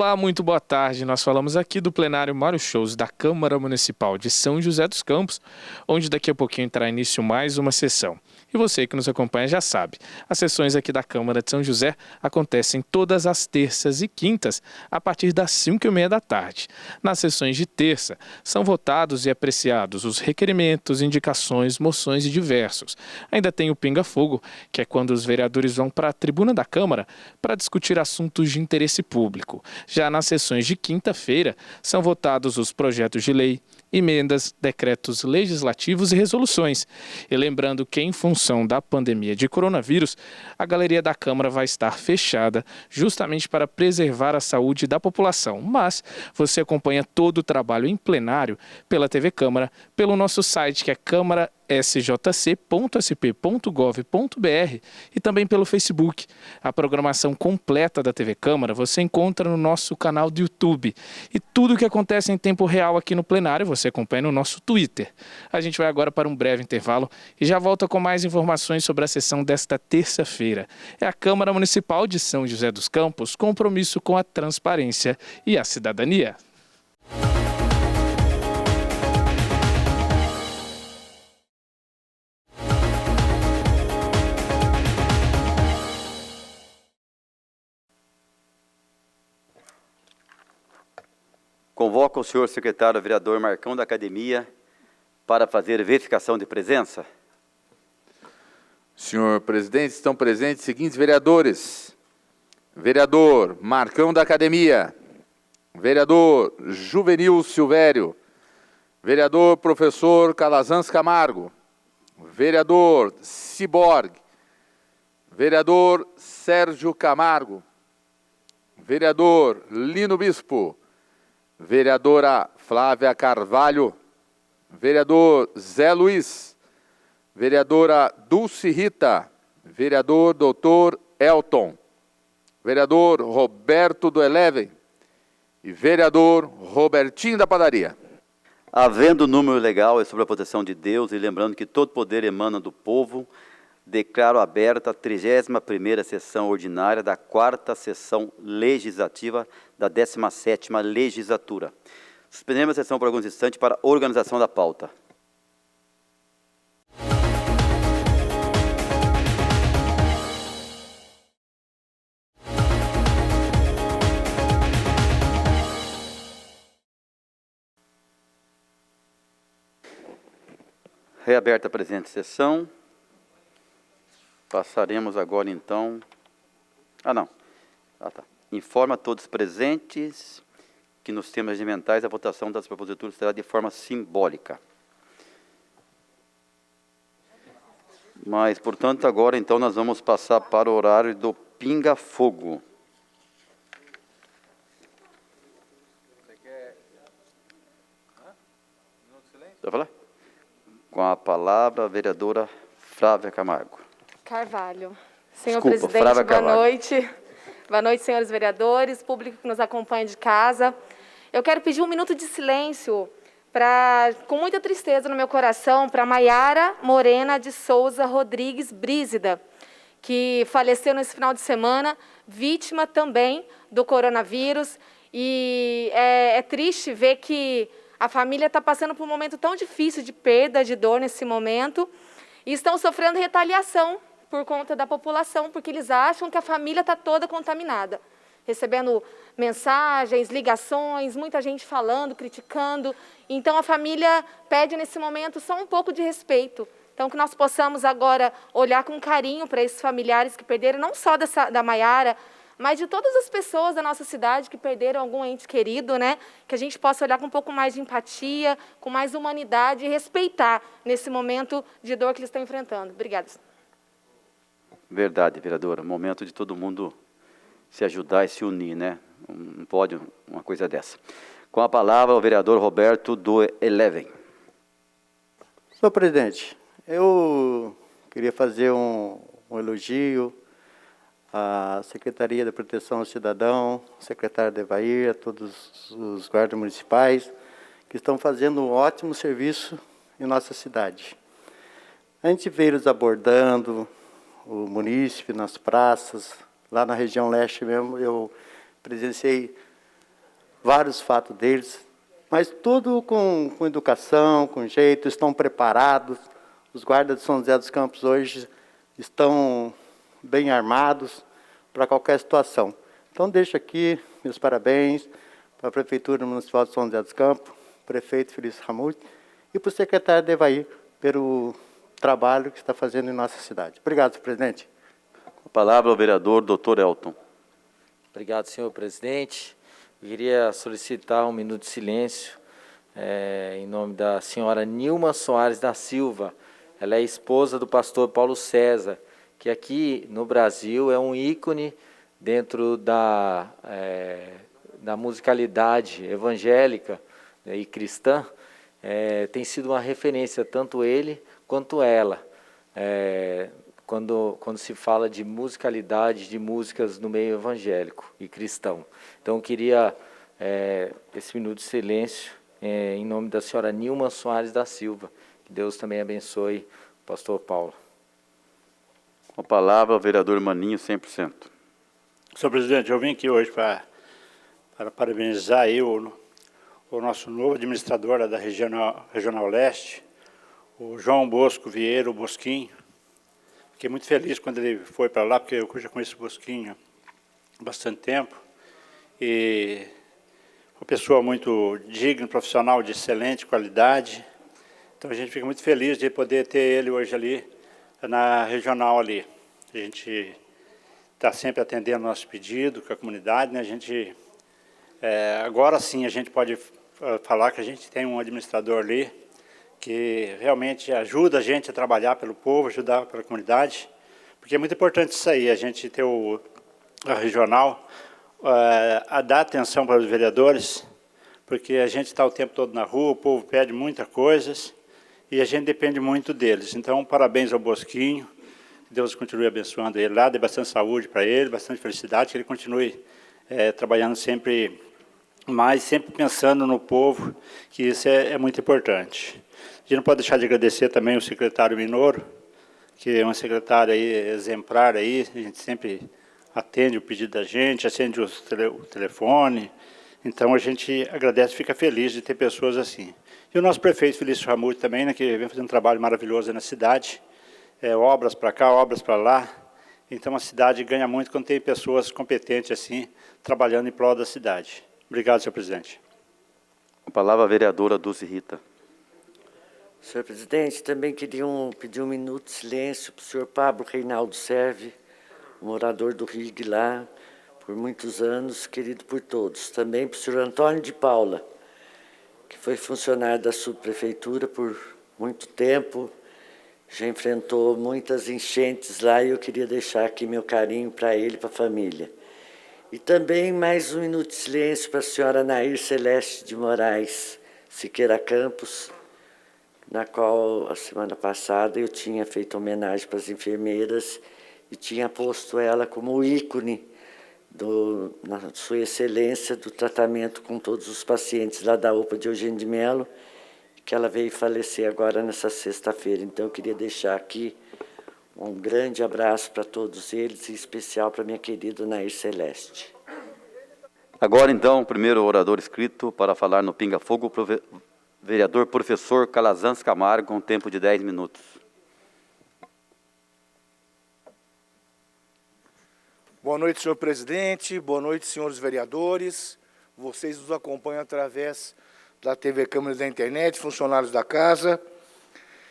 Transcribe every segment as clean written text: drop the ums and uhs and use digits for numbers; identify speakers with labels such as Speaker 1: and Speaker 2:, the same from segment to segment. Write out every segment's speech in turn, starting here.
Speaker 1: Olá, muito boa tarde. Nós falamos aqui do plenário Mário Shows da Câmara Municipal de São José dos Campos, onde daqui a pouquinho terá início mais uma sessão. E você que nos acompanha já sabe, as sessões aqui da Câmara de São José acontecem todas as terças e quintas, a partir das 5h30 da tarde. Nas sessões de terça, são votados e apreciados os requerimentos, indicações, moções e diversos. Ainda tem o pinga-fogo, que é quando os vereadores vão para a tribuna da Câmara para discutir assuntos de interesse público. Já nas sessões de quinta-feira, são votados os projetos de lei, emendas, decretos legislativos e resoluções. E lembrando que, em função da pandemia de coronavírus, a galeria da Câmara vai estar fechada justamente para preservar a saúde da população. Mas você acompanha todo o trabalho em plenário pela TV Câmara, pelo nosso site, que é câmarasjc.sp.gov.br, e também pelo Facebook. A programação completa da TV Câmara você encontra no nosso canal do YouTube. E tudo o que acontece em tempo real aqui no plenário você acompanha no nosso Twitter. A gente vai agora para um breve intervalo e já volta com mais informações sobre a sessão desta terça-feira. É a Câmara Municipal de São José dos Campos, compromisso com a transparência e a cidadania.
Speaker 2: Convoco o senhor secretário vereador Marcão da Academia para fazer verificação de presença.
Speaker 3: Senhor presidente, estão presentes os seguintes vereadores. Vereador Marcão da Academia. Vereador Juvenil Silvério. Vereador professor Calazans Camargo. Vereador Ciborgue. Vereador Sérgio Camargo. Vereador Lino Bispo. Vereadora Flávia Carvalho, vereador Zé Luiz, vereadora Dulce Rita, vereador Dr. Elton, vereador Roberto do Eleven e vereador Robertinho da Padaria.
Speaker 2: Havendo número legal e sob a proteção de Deus, e lembrando que todo poder emana do povo, declaro aberta a 31ª sessão ordinária da 4ª sessão legislativa da 17ª legislatura. Suspendemos a sessão por alguns instantes para organização da pauta. Reaberta a presente sessão. Passaremos agora, então... Informa a todos presentes que nos temas regimentais a votação das proposituras será de forma simbólica. Mas, portanto, agora, então, nós vamos passar para o horário do pinga-fogo. Vai falar? Com a palavra, a vereadora Flávia Camargo.
Speaker 4: Carvalho. Senhor
Speaker 2: Desculpa,
Speaker 4: presidente,
Speaker 2: Flávia
Speaker 4: boa
Speaker 2: Carvalho.
Speaker 4: noite. Boa noite, senhores vereadores, público que nos acompanha de casa. Eu quero pedir um minuto de silêncio, com muita tristeza no meu coração, para Maiara Morena de Souza Rodrigues Brízida, que faleceu nesse final de semana, vítima também do coronavírus. E é triste ver que a família está passando por um momento tão difícil de perda, de dor nesse momento, e estão sofrendo retaliação por conta da população, porque eles acham que a família está toda contaminada. Recebendo mensagens, ligações, muita gente falando, criticando. Então, a família pede, nesse momento, só um pouco de respeito. Então, que nós possamos agora olhar com carinho para esses familiares que perderam, não só da Maiara, mas de todas as pessoas da nossa cidade que perderam algum ente querido, né? Que a gente possa olhar com um pouco mais de empatia, com mais humanidade e respeitar nesse momento de dor que eles estão enfrentando. Obrigada.
Speaker 2: Verdade, vereadora. Momento de todo mundo se ajudar e se unir, né? Não pode uma coisa dessa. Com a palavra, o vereador Roberto do Eleven.
Speaker 5: Senhor presidente, eu queria fazer um elogio à Secretaria da Proteção ao Cidadão, secretário Devair, a todos os guardas municipais, que estão fazendo um ótimo serviço em nossa cidade. A gente vê eles abordando o munícipe nas praças, lá na região leste mesmo, eu presenciei vários fatos deles, mas tudo com educação, com jeito, estão preparados. Os guardas de São José dos Campos hoje estão bem armados para qualquer situação. Então, deixo aqui meus parabéns para a Prefeitura Municipal de São José dos Campos, prefeito Felício Ramute, e para o secretário Devair, pelo trabalho que está fazendo em nossa cidade. Obrigado, senhor presidente.
Speaker 2: A palavra ao vereador Dr. Elton.
Speaker 6: Obrigado, senhor presidente. Eu queria solicitar um minuto de silêncio em nome da senhora Nilma Soares da Silva. Ela é esposa do pastor Paulo César, que aqui no Brasil é um ícone dentro da musicalidade evangélica e cristã. Tem sido uma referência, tanto ele quanto ela, quando se fala de musicalidade, de músicas no meio evangélico e cristão. Então, eu queria esse minuto de silêncio em nome da senhora Nilma Soares da Silva. Que Deus também abençoe o pastor Paulo.
Speaker 2: Com a palavra ao vereador Maninho, 100%.
Speaker 7: Senhor presidente, eu vim aqui hoje para parabenizar aí o nosso novo administrador da Regional Leste, o João Bosco Vieira, o Bosquinho. Fiquei muito feliz quando ele foi para lá, porque eu já conheço o Bosquinho há bastante tempo. E uma pessoa muito digna, profissional de excelente qualidade. Então, a gente fica muito feliz de poder ter ele hoje ali, na regional ali. A gente está sempre atendendo o nosso pedido com a comunidade, né? A gente, agora sim, a gente pode falar que a gente tem um administrador ali que realmente ajuda a gente a trabalhar pelo povo, ajudar pela comunidade, porque é muito importante isso aí, a gente ter a regional, a dar atenção para os vereadores, porque a gente está o tempo todo na rua, o povo pede muitas coisas, e a gente depende muito deles. Então, parabéns ao Bosquinho, que Deus continue abençoando ele lá, dê bastante saúde para ele, bastante felicidade, que ele continue trabalhando sempre mais, sempre pensando no povo, que isso é muito importante. A gente não pode deixar de agradecer também o secretário Minoro, que é uma secretária aí, exemplar, aí, a gente sempre atende o pedido da gente, atende o telefone, então a gente agradece e fica feliz de ter pessoas assim. E o nosso prefeito Felício Ramute também, né, que vem fazendo um trabalho maravilhoso na cidade, obras para cá, obras para lá, então a cidade ganha muito quando tem pessoas competentes assim, trabalhando em prol da cidade. Obrigado, senhor presidente.
Speaker 2: A palavra à vereadora Dulce Rita.
Speaker 8: Senhor presidente, também queria pedir um minuto de silêncio para o senhor Pablo Reinaldo Serve, morador do Rig lá, por muitos anos, querido por todos. Também para o senhor Antônio de Paula, que foi funcionário da subprefeitura por muito tempo, já enfrentou muitas enchentes lá e eu queria deixar aqui meu carinho para ele e para a família. E também mais um minuto de silêncio para a senhora Nair Celeste de Moraes Siqueira Campos, na qual, a semana passada, eu tinha feito homenagem para as enfermeiras e tinha posto ela como ícone, na sua excelência, do tratamento com todos os pacientes lá da UPA de Eugênio de Melo, que ela veio falecer agora nessa sexta-feira. Então, eu queria deixar aqui um grande abraço para todos eles, em especial para minha querida Nair Celeste.
Speaker 2: Agora, então, o primeiro orador inscrito para falar no Pinga Fogo, vereador professor Calazans Camargo, com tempo de 10 minutos.
Speaker 9: Boa noite, senhor presidente. Boa noite, senhores vereadores. Vocês nos acompanham através da TV Câmara da Internet, funcionários da casa.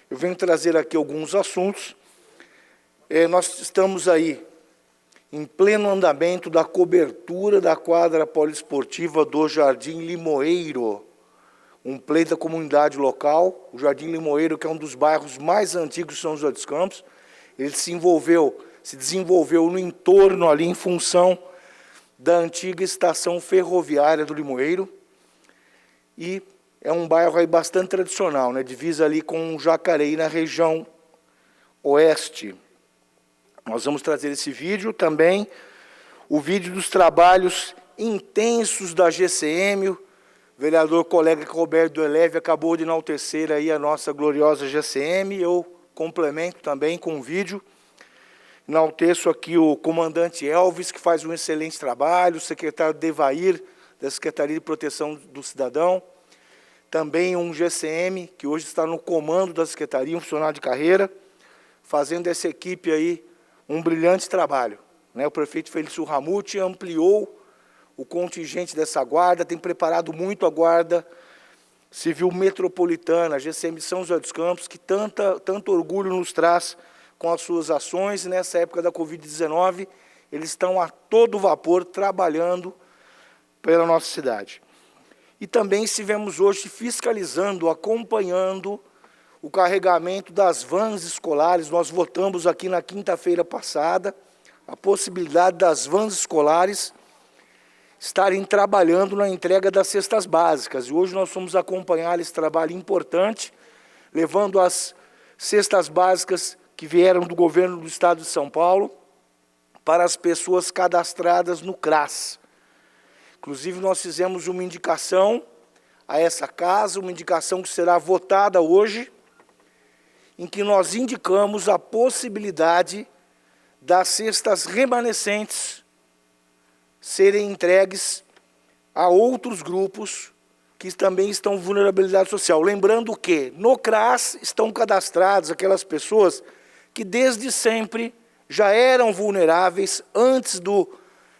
Speaker 9: Eu venho trazer aqui alguns assuntos. Nós estamos aí em pleno andamento da cobertura da quadra poliesportiva do Jardim Limoeiro, um pleito da comunidade local. O Jardim Limoeiro, que é um dos bairros mais antigos de São José dos Campos, ele se desenvolveu no entorno ali em função da antiga estação ferroviária do Limoeiro, e é um bairro aí bastante tradicional, né, divisa ali com Jacareí, na região oeste. Nós vamos trazer esse vídeo também, o vídeo dos trabalhos intensos da GCM. O vereador colega Roberto do Eleve acabou de enaltecer aí a nossa gloriosa GCM. Eu complemento também com um vídeo. Enalteço aqui o comandante Elvis, que faz um excelente trabalho, o secretário Devair, da Secretaria de Proteção do Cidadão, também um GCM, que hoje está no comando da Secretaria, um funcionário de carreira, fazendo dessa equipe aí um brilhante trabalho. O prefeito Felício Ramute ampliou o contingente dessa guarda, tem preparado muito a Guarda Civil Metropolitana, a GCM de São José dos Campos, que tanto orgulho nos traz com as suas ações. Nessa época da Covid-19, eles estão a todo vapor trabalhando pela nossa cidade. E também estivemos hoje fiscalizando, acompanhando o carregamento das vans escolares. Nós votamos aqui na quinta-feira passada a possibilidade das vans escolares estarem trabalhando na entrega das cestas básicas. E hoje nós fomos acompanhar esse trabalho importante, levando as cestas básicas que vieram do governo do Estado de São Paulo para as pessoas cadastradas no CRAS. Inclusive, nós fizemos uma indicação a essa casa, uma indicação que será votada hoje, em que nós indicamos a possibilidade das cestas remanescentes serem entregues a outros grupos que também estão em vulnerabilidade social. Lembrando que no CRAS estão cadastradas aquelas pessoas que desde sempre já eram vulneráveis antes do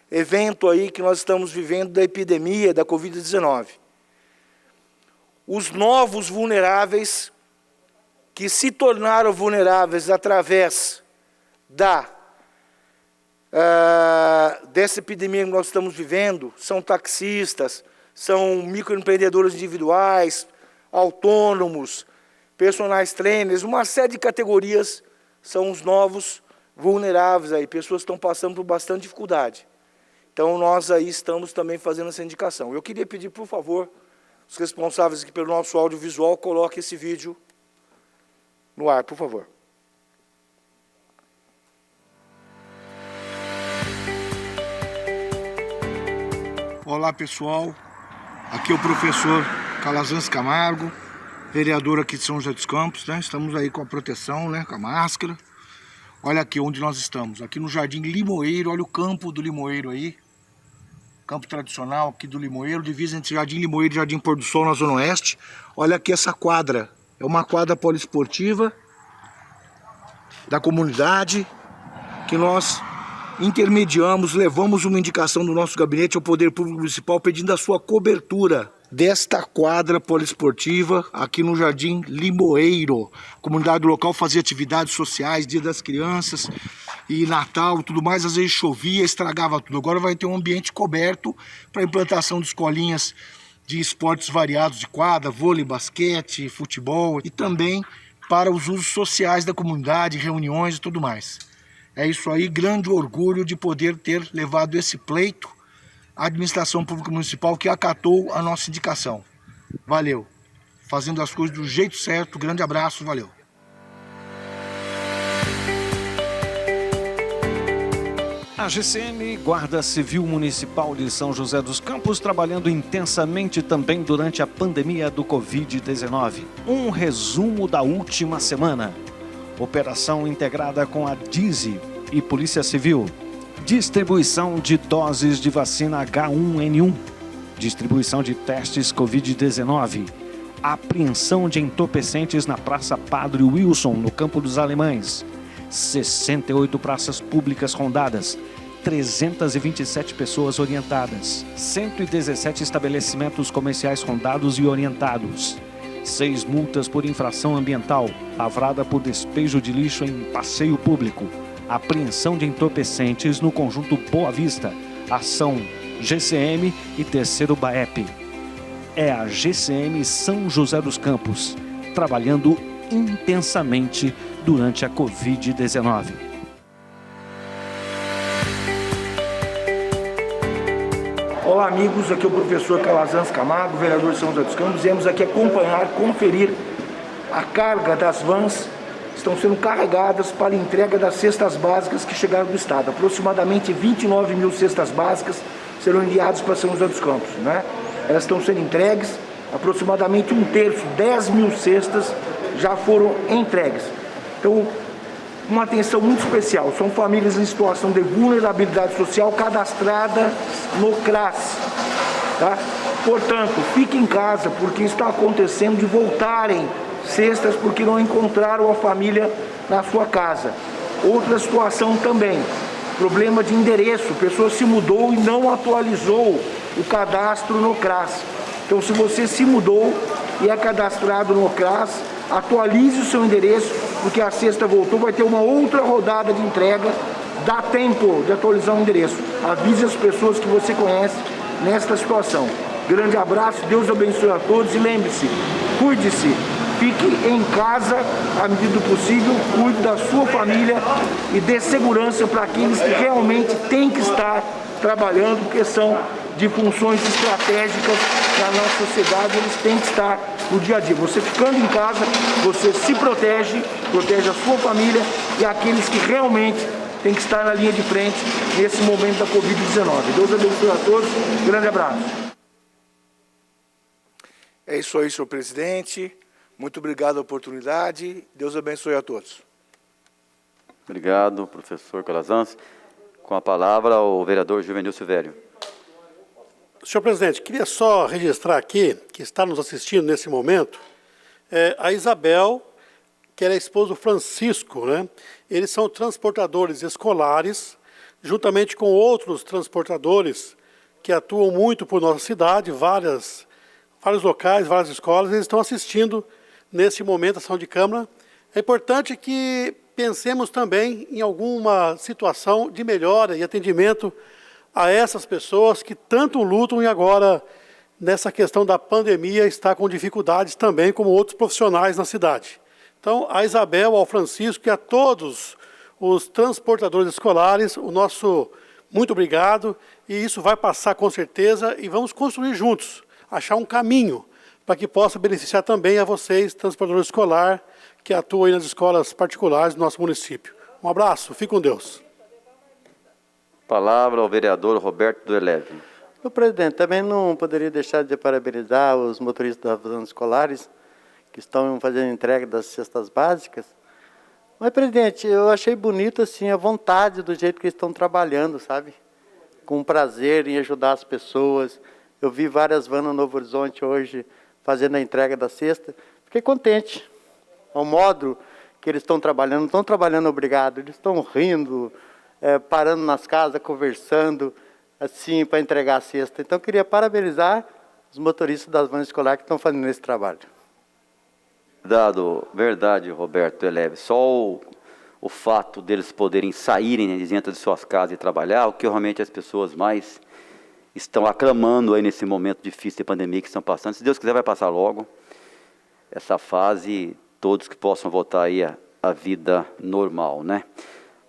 Speaker 9: evento aí que nós estamos vivendo da epidemia da Covid-19. Os novos vulneráveis que se tornaram vulneráveis através dessa epidemia que nós estamos vivendo são taxistas, são microempreendedores individuais, autônomos, personagens trainers, uma série de categorias são os novos vulneráveis aí, pessoas que estão passando por bastante dificuldade. Então nós aí estamos também fazendo essa indicação. Eu queria pedir, por favor, os responsáveis aqui pelo nosso audiovisual, coloquem esse vídeo no ar, por favor.
Speaker 10: Olá pessoal, aqui é o professor Calazans Camargo, vereador aqui de São José dos Campos, Estamos aí com a proteção, com a máscara. Olha aqui onde nós estamos, aqui no Jardim Limoeiro, olha o campo do Limoeiro aí. Campo tradicional aqui do Limoeiro, divisa entre Jardim Limoeiro e Jardim Pôr do Sol na Zona Oeste. Olha aqui essa quadra, é uma quadra poliesportiva da comunidade que nós intermediamos, levamos uma indicação do nosso gabinete ao Poder Público Municipal pedindo a sua cobertura desta quadra poliesportiva aqui no Jardim Limoeiro. A comunidade local fazia atividades sociais, Dia das Crianças e Natal e tudo mais, às vezes chovia, estragava tudo. Agora vai ter um ambiente coberto para implantação de escolinhas de esportes variados de quadra, vôlei, basquete, futebol e também para os usos sociais da comunidade, reuniões e tudo mais. É isso aí, grande orgulho de poder ter levado esse pleito à administração pública municipal que acatou a nossa indicação. Valeu. Fazendo as coisas do jeito certo, grande abraço, valeu.
Speaker 11: A GCM, Guarda Civil Municipal de São José dos Campos, trabalhando intensamente também durante a pandemia do Covid-19. Um resumo da última semana. Operação integrada com a DISE e Polícia Civil. Distribuição de doses de vacina H1N1. Distribuição de testes Covid-19. Apreensão de entorpecentes na Praça Padre Wilson, no Campo dos Alemães. 68 praças públicas rondadas. 327 pessoas orientadas. 117 estabelecimentos comerciais rondados e orientados. 6 multas por infração ambiental, lavrada por despejo de lixo em passeio público, apreensão de entorpecentes no conjunto Boa Vista, ação GCM e terceiro BAEP. É a GCM São José dos Campos, trabalhando intensamente durante a Covid-19.
Speaker 10: Olá amigos, aqui é o professor Calazans Camargo, vereador de São José dos Campos. Viemos aqui acompanhar, conferir a carga das vans que estão sendo carregadas para a entrega das cestas básicas que chegaram do Estado. Aproximadamente 29 mil cestas básicas serão enviadas para São José dos Campos. Elas estão sendo entregues, aproximadamente 1/3, 10 mil cestas já foram entregues. Então, uma atenção muito especial, são famílias em situação de vulnerabilidade social cadastradas no CRAS. tá? Portanto, fique em casa, porque está acontecendo de voltarem cestas porque não encontraram a família na sua casa. Outra situação também, problema de endereço, a pessoa se mudou e não atualizou o cadastro no CRAS. Então, se você se mudou e é cadastrado no CRAS, atualize o seu endereço, porque a cesta voltou, vai ter uma outra rodada de entrega, dá tempo de atualizar o endereço. Avise as pessoas que você conhece nesta situação. Grande abraço, Deus abençoe a todos e lembre-se, cuide-se, fique em casa à medida do possível, cuide da sua família e dê segurança para aqueles que realmente têm que estar trabalhando, porque são de funções estratégicas na nossa sociedade, eles têm que estar no dia a dia. Você ficando em casa, você se protege, protege a sua família e aqueles que realmente têm que estar na linha de frente nesse momento da Covid-19. Deus abençoe a todos, grande abraço.
Speaker 9: É isso aí, senhor presidente. Muito obrigado pela oportunidade. Deus abençoe a todos.
Speaker 2: Obrigado, professor Calazans. Com a palavra, o vereador Juvenil Silvério.
Speaker 12: Senhor presidente, queria só registrar aqui, que está nos assistindo nesse momento, a Isabel, que era a esposa do Francisco, né? Eles são transportadores escolares, juntamente com outros transportadores que atuam muito por nossa cidade, vários locais, várias escolas, eles estão assistindo nesse momento a ação de Câmara. É importante que pensemos também em alguma situação de melhora e atendimento a essas pessoas que tanto lutam e agora, nessa questão da pandemia, está com dificuldades também, como outros profissionais na cidade. Então, a Isabel, ao Francisco e a todos os transportadores escolares, o nosso muito obrigado, e isso vai passar com certeza, e vamos construir juntos, achar um caminho para que possa beneficiar também a vocês, transportador escolar, que atuam aí nas escolas particulares do nosso município. Um abraço, fique com Deus.
Speaker 2: Palavra ao vereador Roberto do Eleve.
Speaker 5: Senhor presidente, também não poderia deixar de parabenizar os motoristas das vans escolares que estão fazendo entrega das cestas básicas. Mas, presidente, eu achei bonito assim a vontade do jeito que eles estão trabalhando, sabe? Com prazer em ajudar as pessoas. Eu vi várias vans no Novo Horizonte hoje fazendo a entrega da cesta. Fiquei contente. Ao modo que eles estão trabalhando, não estão trabalhando obrigado, eles estão rindo, parando nas casas, conversando, assim, para entregar a cesta. Então, eu queria parabenizar os motoristas das vans escolares que estão fazendo esse trabalho.
Speaker 2: Verdade, Roberto Eleve. Só o fato deles poderem saírem de dentro de suas casas e trabalhar, o que realmente as pessoas mais estão aclamando aí nesse momento difícil de pandemia que estão passando. Se Deus quiser, vai passar logo essa fase, todos que possam voltar aí a vida normal, né?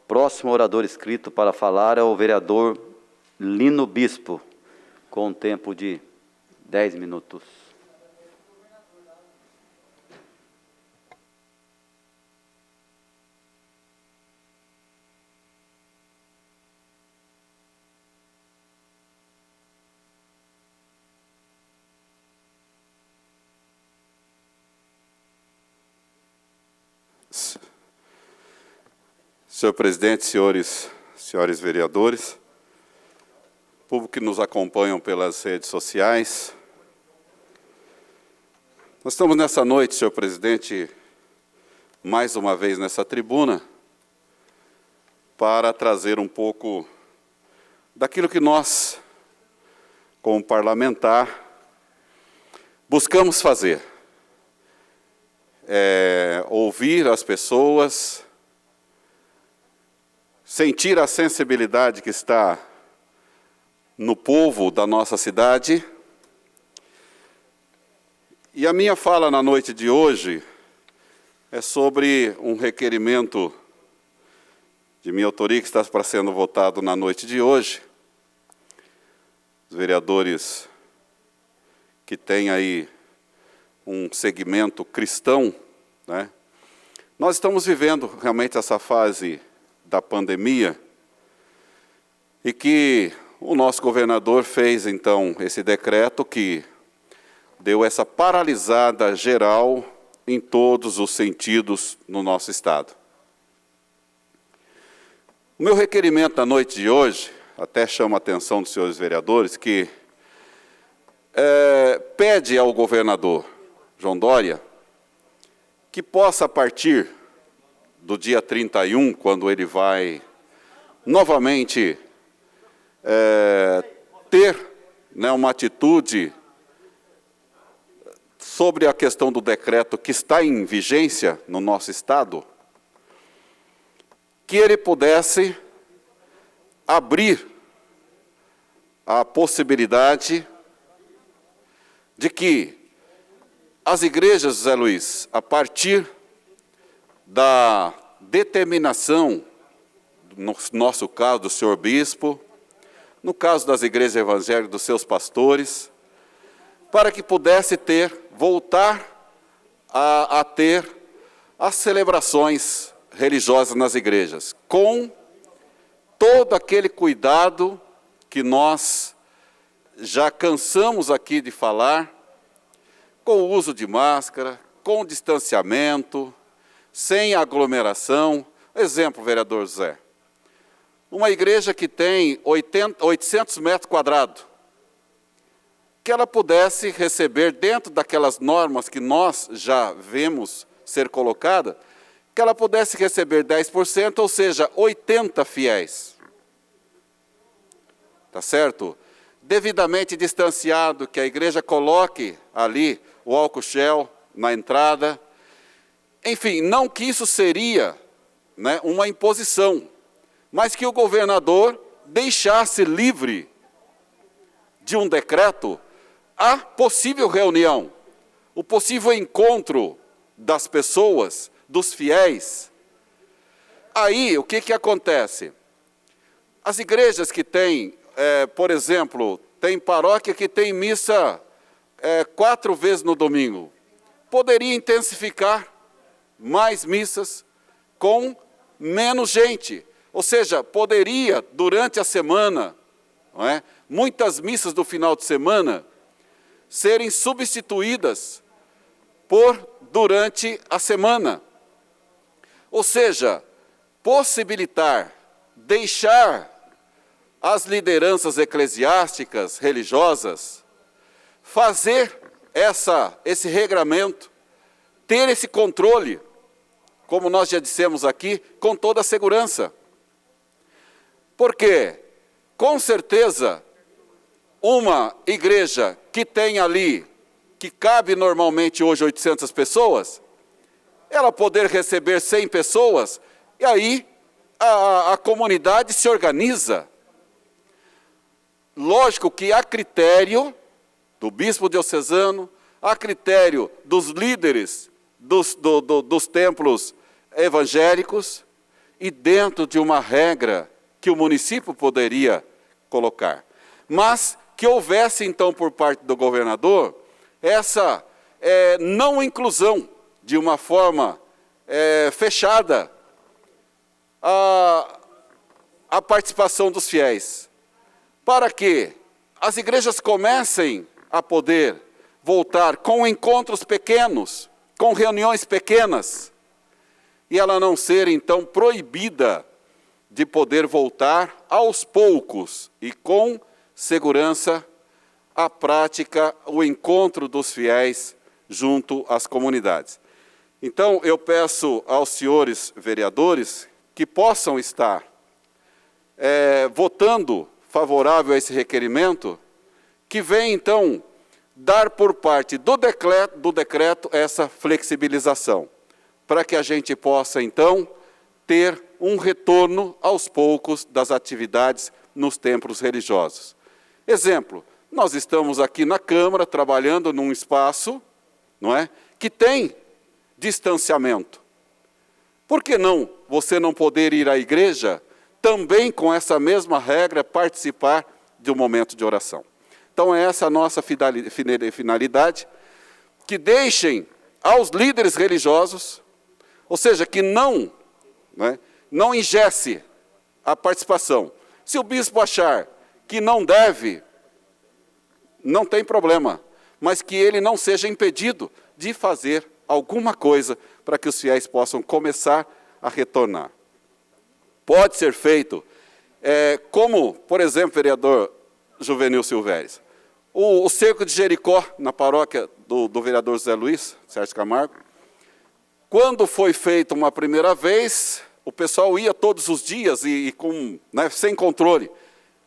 Speaker 2: Próximo orador inscrito para falar é o vereador Lino Bispo, com um tempo de 10 minutos.
Speaker 13: Senhor presidente, senhores vereadores, povo que nos acompanham pelas redes sociais, nós estamos nessa noite, senhor presidente, mais uma vez nessa tribuna, para trazer um pouco daquilo que nós, como parlamentar, buscamos fazer. Ouvir as pessoas, sentir a sensibilidade que está no povo da nossa cidade. E a minha fala na noite de hoje é sobre um requerimento de minha autoria que está para sendo votado na noite de hoje. Os vereadores que têm aí um segmento cristão, né? Nós estamos vivendo realmente essa fase da pandemia e que o nosso governador fez, então, esse decreto que deu essa paralisada geral em todos os sentidos no nosso estado. O meu requerimento na noite de hoje, até chama a atenção dos senhores vereadores, que pede ao governador João Dória que possa, a partir do dia 31, quando ele vai novamente ter, né, uma atitude sobre a questão do decreto que está em vigência no nosso Estado, que ele pudesse abrir a possibilidade de que as igrejas, Zé Luiz, a partir da determinação, no nosso caso, do senhor bispo, no caso das igrejas evangélicas, dos seus pastores, para que pudesse voltar a ter as celebrações religiosas nas igrejas, com todo aquele cuidado que nós já cansamos aqui de falar, com o uso de máscara, com distanciamento, sem aglomeração. Exemplo, vereador Zé, uma igreja que tem 800 metros quadrados, que ela pudesse receber, dentro daquelas normas que nós já vemos ser colocadas, que ela pudesse receber 10%, ou seja, 80 fiéis. Tá certo? Devidamente distanciado, que a igreja coloque ali o álcool gel na entrada. Enfim, não que isso seria, né, uma imposição, mas que o governador deixasse livre de um decreto a possível reunião, o possível encontro das pessoas, dos fiéis. Aí, o que acontece? As igrejas que têm, por exemplo, tem paróquia que tem missa 4 vezes no domingo, poderia intensificar mais missas com menos gente. Ou seja, poderia, durante a semana, não é, muitas missas do final de semana, serem substituídas durante a semana. Ou seja, possibilitar, deixar as lideranças eclesiásticas, religiosas, fazer esse regramento, ter esse controle, como nós já dissemos aqui, com toda a segurança. Porque, com certeza, uma igreja que tem ali, que cabe normalmente hoje 800 pessoas, ela poder receber 100 pessoas, e aí a comunidade se organiza. Lógico que a critério do bispo diocesano, a critério dos líderes dos templos evangélicos, e dentro de uma regra que o município poderia colocar. Mas que houvesse, então, por parte do governador, essa não inclusão de uma forma fechada a participação dos fiéis, para que as igrejas comecem a poder voltar com encontros pequenos, com reuniões pequenas, e ela não ser, então, proibida de poder voltar aos poucos e com segurança a prática, o encontro dos fiéis junto às comunidades. Então, eu peço aos senhores vereadores que possam estar votando favorável a esse requerimento, que vem, então, dar por parte do decreto essa flexibilização, para que a gente possa, então, ter um retorno aos poucos das atividades nos templos religiosos. Exemplo, nós estamos aqui na Câmara trabalhando num espaço, não é, que tem distanciamento. Por que não você não poder ir à igreja também com essa mesma regra participar de um momento de oração? Então é essa a nossa finalidade, que deixem aos líderes religiosos, ou seja, que não engesse a participação. Se o bispo achar que não deve, não tem problema, mas que ele não seja impedido de fazer alguma coisa para que os fiéis possam começar a retornar. Pode ser feito, como, por exemplo, vereador Juvenil Silvério, O cerco de Jericó, na paróquia do vereador Zé Luiz, Sérgio Camargo, quando foi feito uma primeira vez, o pessoal ia todos os dias sem controle.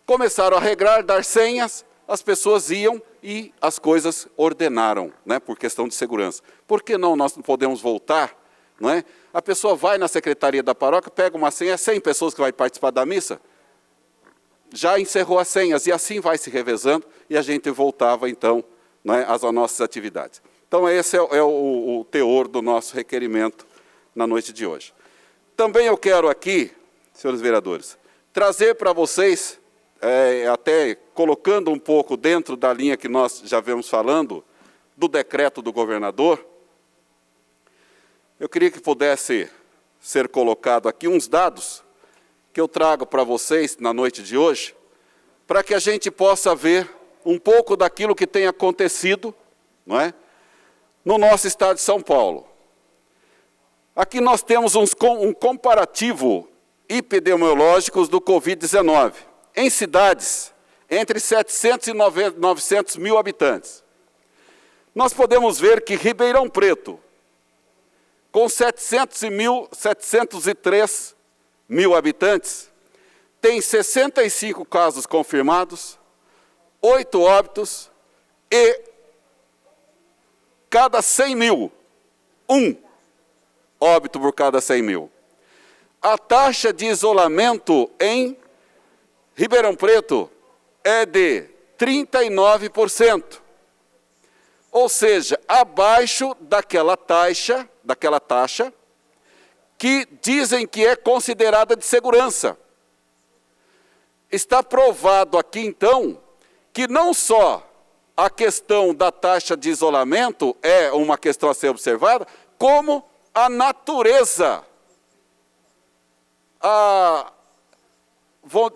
Speaker 13: Começaram a regrar, dar senhas, as pessoas iam e as coisas ordenaram, né, por questão de segurança. Por que não nós não podemos voltar? Não é? A pessoa vai na secretaria da paróquia, pega uma senha, 100 pessoas que vai participar da missa, já encerrou as senhas, e assim vai se revezando, e a gente voltava, então, né, às nossas atividades. Então, esse é o teor do nosso requerimento na noite de hoje. Também eu quero aqui, senhores vereadores, trazer para vocês, até colocando um pouco dentro da linha que nós já vemos falando, do decreto do governador, eu queria que pudesse ser colocado aqui uns dados que eu trago para vocês na noite de hoje, para que a gente possa ver um pouco daquilo que tem acontecido, não é, no nosso estado de São Paulo. Aqui nós temos um comparativo epidemiológico do Covid-19, em cidades entre 700 e 900 mil habitantes. Nós podemos ver que Ribeirão Preto, com 703 mil habitantes, tem 65 casos confirmados, 8 óbitos e cada 100 mil, um óbito por cada 100 mil. A taxa de isolamento em Ribeirão Preto é de 39%, ou seja, abaixo daquela taxa que dizem que é considerada de segurança. Está provado aqui, então, que não só a questão da taxa de isolamento é uma questão a ser observada, como a natureza,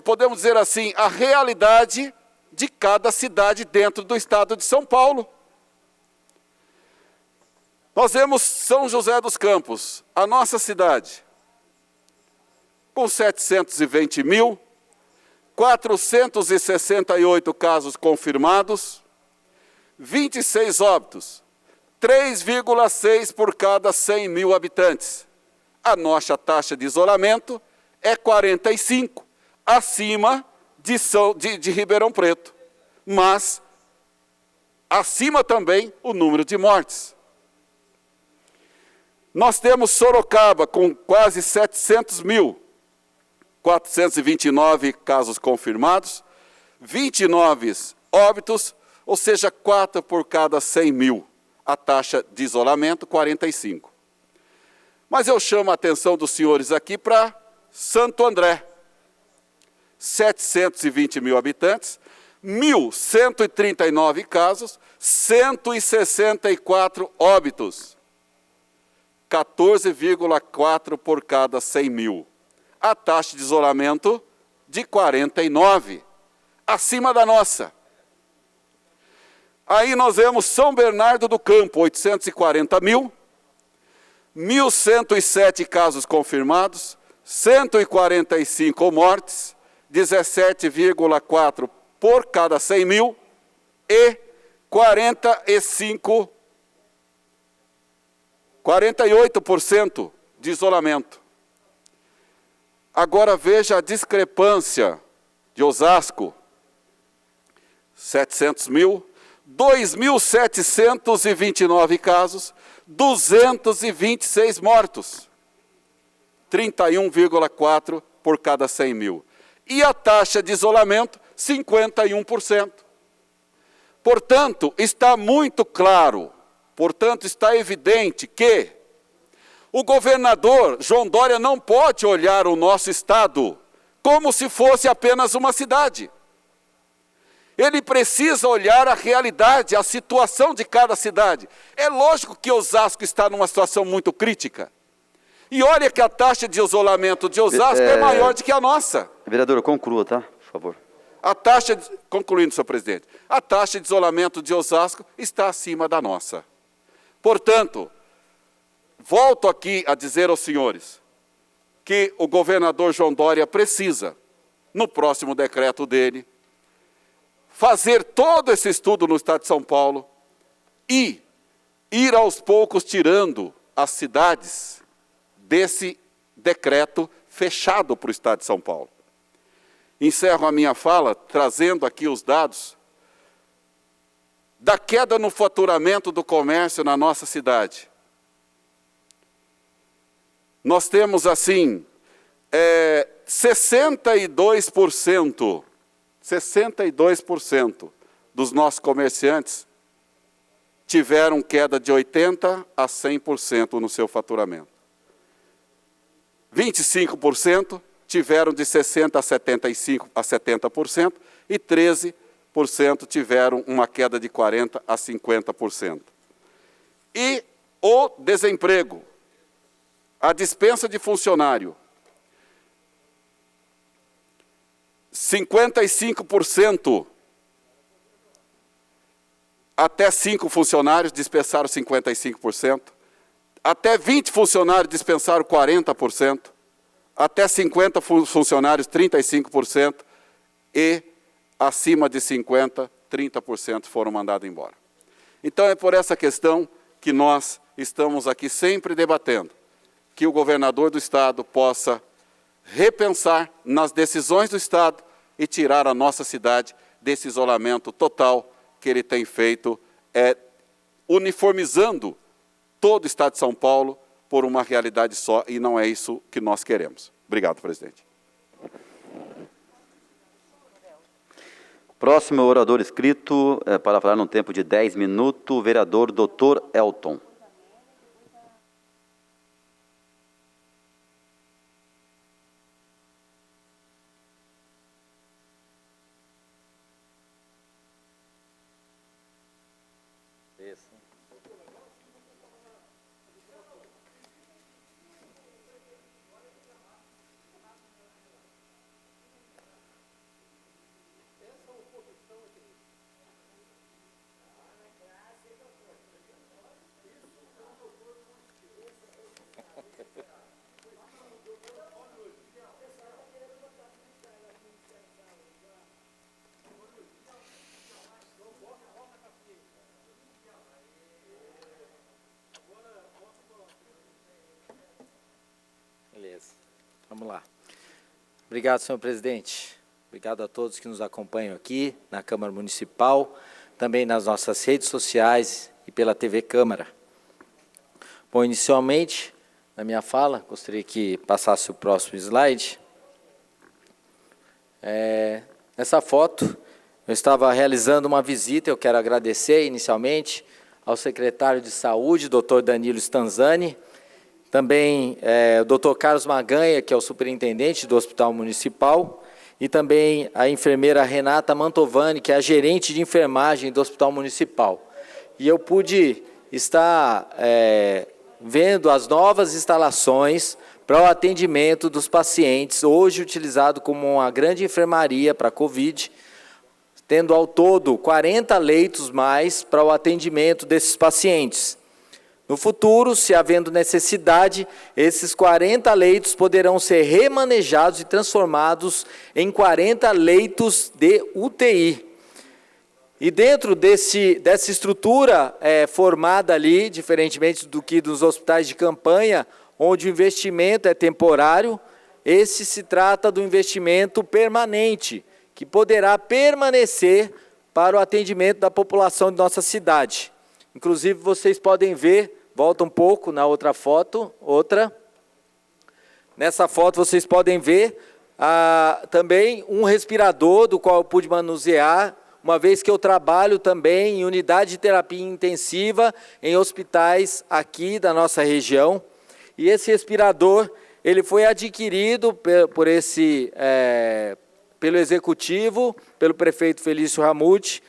Speaker 13: podemos dizer assim, a realidade de cada cidade dentro do estado de São Paulo. Nós vemos São José dos Campos, a nossa cidade, com 720.468 casos confirmados, 26 óbitos, 3,6 por cada 100 mil habitantes. A nossa taxa de isolamento é 45, acima de Ribeirão Preto, mas acima também o número de mortes. Nós temos Sorocaba com quase 700.429 casos confirmados, 29 óbitos, ou seja, 4 por cada 100 mil. A taxa de isolamento, 45. Mas eu chamo a atenção dos senhores aqui para Santo André. 720 mil habitantes, 1.139 casos, 164 óbitos. 14,4 por cada 100 mil. A taxa de isolamento de 49, acima da nossa. Aí nós vemos São Bernardo do Campo, 840 mil, 1.107 casos confirmados, 145 mortes, 17,4 por cada 100 mil e 48% de isolamento. Agora veja a discrepância de Osasco, 700 mil, 2.729 casos, 226 mortos, 31,4 por cada 100 mil. E a taxa de isolamento, 51%. Portanto, está muito claro, está evidente que o governador João Dória não pode olhar o nosso estado como se fosse apenas uma cidade. Ele precisa olhar a realidade, a situação de cada cidade. É lógico que Osasco está numa situação muito crítica. E olha que a taxa de isolamento de Osasco é maior do que a nossa.
Speaker 2: Vereador, conclua, tá? Por favor.
Speaker 13: Concluindo, senhor presidente, a taxa de isolamento de Osasco está acima da nossa. Portanto, volto aqui a dizer aos senhores que o governador João Dória precisa, no próximo decreto dele, fazer todo esse estudo no Estado de São Paulo e ir aos poucos tirando as cidades desse decreto fechado para o Estado de São Paulo. Encerro a minha fala trazendo aqui os dados da queda no faturamento do comércio na nossa cidade. Nós temos, assim, 62% dos nossos comerciantes tiveram queda de 80% a 100% no seu faturamento. 25% tiveram de 60% a 70% e 13% tiveram uma queda de 40% a 50%. E o desemprego, a dispensa de funcionário, 55%, até 5 funcionários dispensaram 55%, até 20 funcionários dispensaram 40%, até 50 funcionários 35% e acima de 50, 30% foram mandados embora. Então é por essa questão que nós estamos aqui sempre debatendo, que o governador do Estado possa repensar nas decisões do Estado e tirar a nossa cidade desse isolamento total que ele tem feito, uniformizando todo o Estado de São Paulo por uma realidade só, e não é isso que nós queremos. Obrigado, presidente.
Speaker 2: Próximo orador inscrito para falar num tempo de 10 minutos, o vereador Dr. Elton.
Speaker 6: Beleza, vamos lá. Obrigado, senhor presidente. Obrigado a todos que nos acompanham aqui na Câmara Municipal, também nas nossas redes sociais e pela TV Câmara. Bom, inicialmente, na minha fala, gostaria que passasse o próximo slide. Nessa foto, eu estava realizando uma visita, eu quero agradecer inicialmente ao secretário de Saúde, doutor Danilo Stanzani, também o doutor Carlos Maganha, que é o superintendente do Hospital Municipal, e também a enfermeira Renata Mantovani, que é a gerente de enfermagem do Hospital Municipal. E eu pude estar vendo as novas instalações para o atendimento dos pacientes, hoje utilizado como uma grande enfermaria para a Covid, tendo ao todo 40 leitos mais para o atendimento desses pacientes. No futuro, se havendo necessidade, esses 40 leitos poderão ser remanejados e transformados em 40 leitos de UTI. E dentro dessa estrutura formada ali, diferentemente do que dos hospitais de campanha, onde o investimento é temporário, esse se trata do investimento permanente, que poderá permanecer para o atendimento da população de nossa cidade. Inclusive, vocês podem ver, volta um pouco na outra foto, Nessa foto vocês podem ver também um respirador, do qual eu pude manusear, uma vez que eu trabalho também em unidade de terapia intensiva em hospitais aqui da nossa região. E esse respirador, ele foi adquirido pelo Executivo, pelo prefeito Felício Ramute,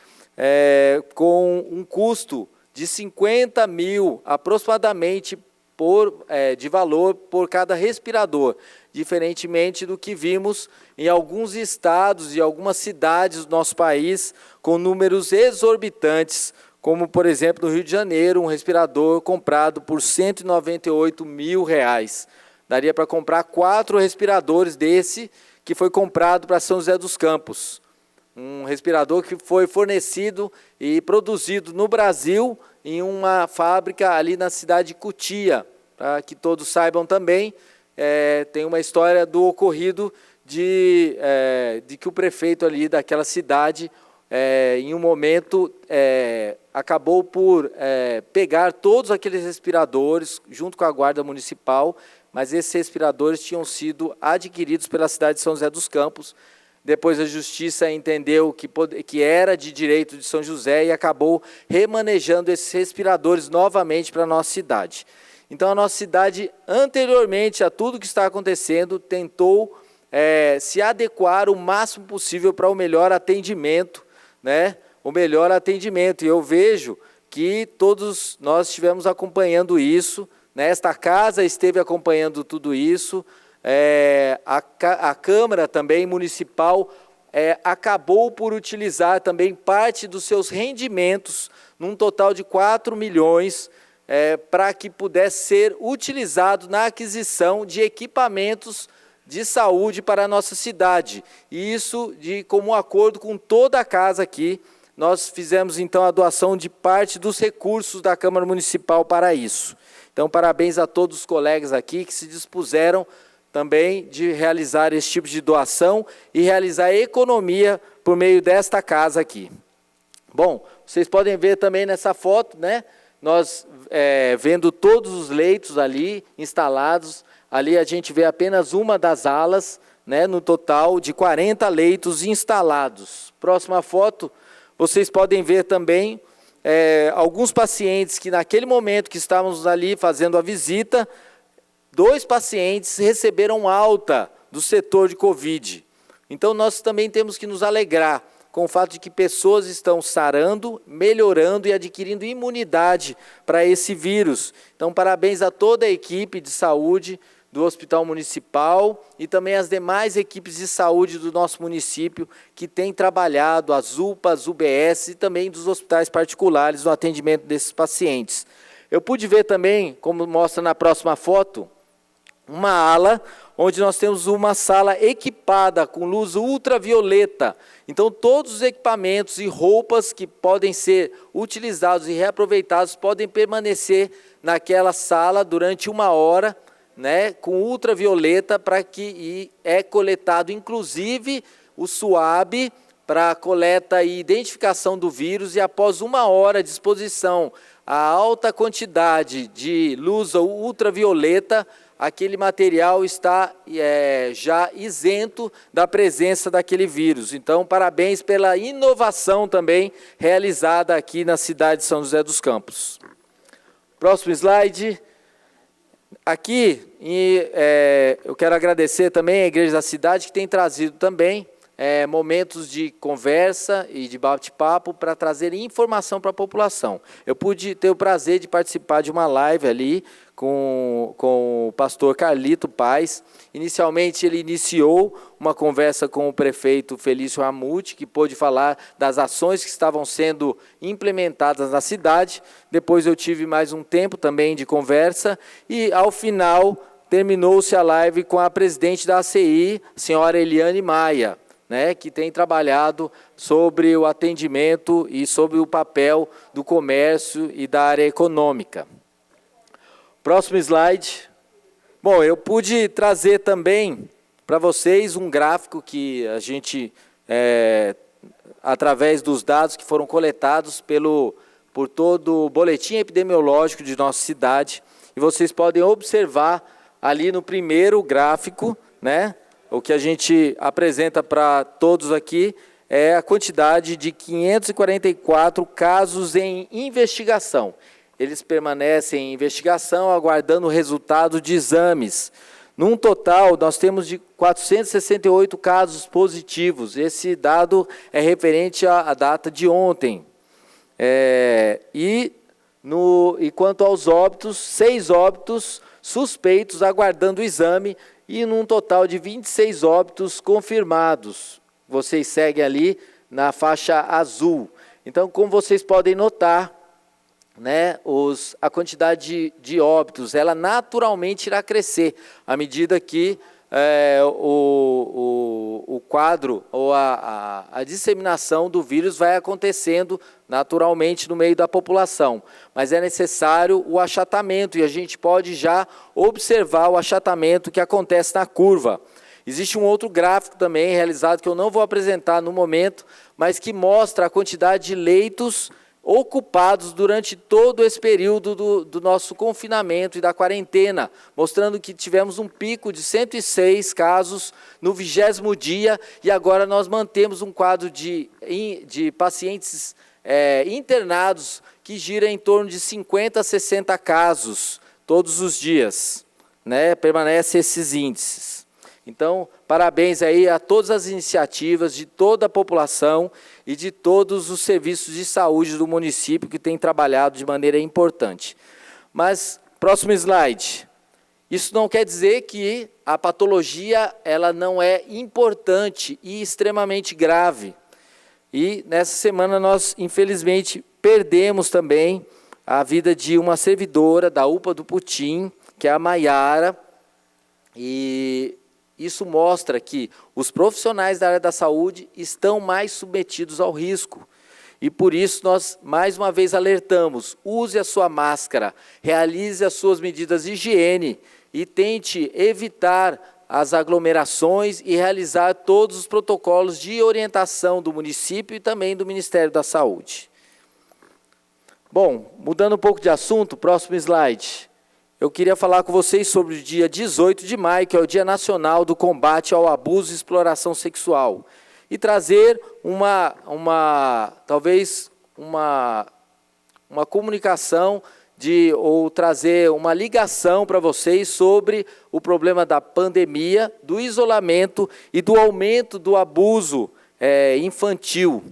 Speaker 6: com um custo de 50 mil, aproximadamente, de valor por cada respirador, diferentemente do que vimos em alguns estados e algumas cidades do nosso país, com números exorbitantes, como, por exemplo, no Rio de Janeiro, um respirador comprado por R$198 mil. Daria para comprar 4 respiradores desse, que foi comprado para São José dos Campos. Um respirador que foi fornecido e produzido no Brasil em uma fábrica ali na cidade de Cotia. Para que todos saibam também, tem uma história do ocorrido de que o prefeito ali daquela cidade, em um momento, acabou por pegar todos aqueles respiradores junto com a Guarda Municipal, mas esses respiradores tinham sido adquiridos pela cidade de São José dos Campos. Depois a Justiça entendeu que era de direito de São José e acabou remanejando esses respiradores novamente para a nossa cidade. Então, a nossa cidade, anteriormente a tudo que está acontecendo, tentou se adequar o máximo possível para o melhor atendimento, né? O melhor atendimento. E eu vejo que todos nós estivemos acompanhando isso, né? Esta casa esteve acompanhando tudo isso. A Câmara também municipal acabou por utilizar também parte dos seus rendimentos, num total de 4 milhões, para que pudesse ser utilizado na aquisição de equipamentos de saúde para a nossa cidade. E isso de comum acordo com toda a casa aqui. Nós fizemos então a doação de parte dos recursos da Câmara Municipal para isso. Então, parabéns a todos os colegas aqui que se dispuseram também de realizar esse tipo de doação e realizar economia por meio desta casa aqui. Bom, vocês podem ver também nessa foto, né? Nós vendo todos os leitos ali instalados. Ali a gente vê apenas uma das alas, né? No total de 40 leitos instalados. Próxima foto, vocês podem ver também alguns pacientes que naquele momento que estávamos ali fazendo a visita, 2 pacientes receberam alta do setor de Covid. Então, nós também temos que nos alegrar com o fato de que pessoas estão sarando, melhorando e adquirindo imunidade para esse vírus. Então, parabéns a toda a equipe de saúde do Hospital Municipal e também as demais equipes de saúde do nosso município que têm trabalhado, as UPAs, UBS e também dos hospitais particulares no atendimento desses pacientes. Eu pude ver também, como mostra na próxima foto, uma ala onde nós temos uma sala equipada com luz ultravioleta. Então, todos os equipamentos e roupas que podem ser utilizados e reaproveitados podem permanecer naquela sala durante 1 hora, né, com ultravioleta, para que é coletado, inclusive, o SUAB para coleta e identificação do vírus, e após 1 hora de exposição a alta quantidade de luz ultravioleta, aquele material está já isento da presença daquele vírus. Então, parabéns pela inovação também realizada aqui na cidade de São José dos Campos. Próximo slide. Aqui, eu quero agradecer também a Igreja da Cidade, que tem trazido também momentos de conversa e de bate-papo para trazer informação para a população. Eu pude ter o prazer de participar de uma live ali com o pastor Carlito Paz. Inicialmente, ele iniciou uma conversa com o prefeito Felício Ramute, que pôde falar das ações que estavam sendo implementadas na cidade. Depois eu tive mais um tempo também de conversa e, ao final, terminou-se a live com a presidente da ACI, a senhora Eliane Maia, né, que tem trabalhado sobre o atendimento e sobre o papel do comércio e da área econômica. Próximo slide. Bom, eu pude trazer também para vocês um gráfico que a gente, através dos dados que foram coletados por todo o boletim epidemiológico de nossa cidade, e vocês podem observar ali no primeiro gráfico, né, o que a gente apresenta para todos aqui é a quantidade de 544 casos em investigação. Eles permanecem em investigação, aguardando o resultado de exames. Num total, nós temos de 468 casos positivos. Esse dado é referente à data de ontem. E quanto aos óbitos, 6 óbitos suspeitos aguardando o exame, e num total de 26 óbitos confirmados. Vocês seguem ali na faixa azul. Então, como vocês podem notar, né, a quantidade de óbitos, ela naturalmente irá crescer, à medida que o quadro ou a disseminação do vírus vai acontecendo naturalmente no meio da população, mas é necessário o achatamento, e a gente pode já observar o achatamento que acontece na curva. Existe um outro gráfico também realizado, que eu não vou apresentar no momento, mas que mostra a quantidade de leitos ocupados durante todo esse período do nosso confinamento e da quarentena, mostrando que tivemos um pico de 106 casos no 20º dia, e agora nós mantemos um quadro de pacientes internados que gira em torno de 50 a 60 casos todos os dias, né? Permanecem esses índices. Então, parabéns aí a todas as iniciativas de toda a população e de todos os serviços de saúde do município que têm trabalhado de maneira importante. Mas, próximo slide. Isso não quer dizer que a patologia ela não é importante e extremamente grave. E nessa semana nós, infelizmente, perdemos também a vida de uma servidora da UPA do Putim, que é a Maiara, e isso mostra que os profissionais da área da saúde estão mais submetidos ao risco. E por isso nós, mais uma vez, alertamos: use a sua máscara, realize as suas medidas de higiene e tente evitar as aglomerações e realizar todos os protocolos de orientação do município e também do Ministério da Saúde. Bom, mudando um pouco de assunto, próximo slide. Eu queria falar com vocês sobre o dia 18 de maio, que é o Dia Nacional do Combate ao Abuso e Exploração Sexual, e trazer talvez uma comunicação ou trazer uma ligação para vocês sobre o problema da pandemia, do isolamento e do aumento do abuso infantil.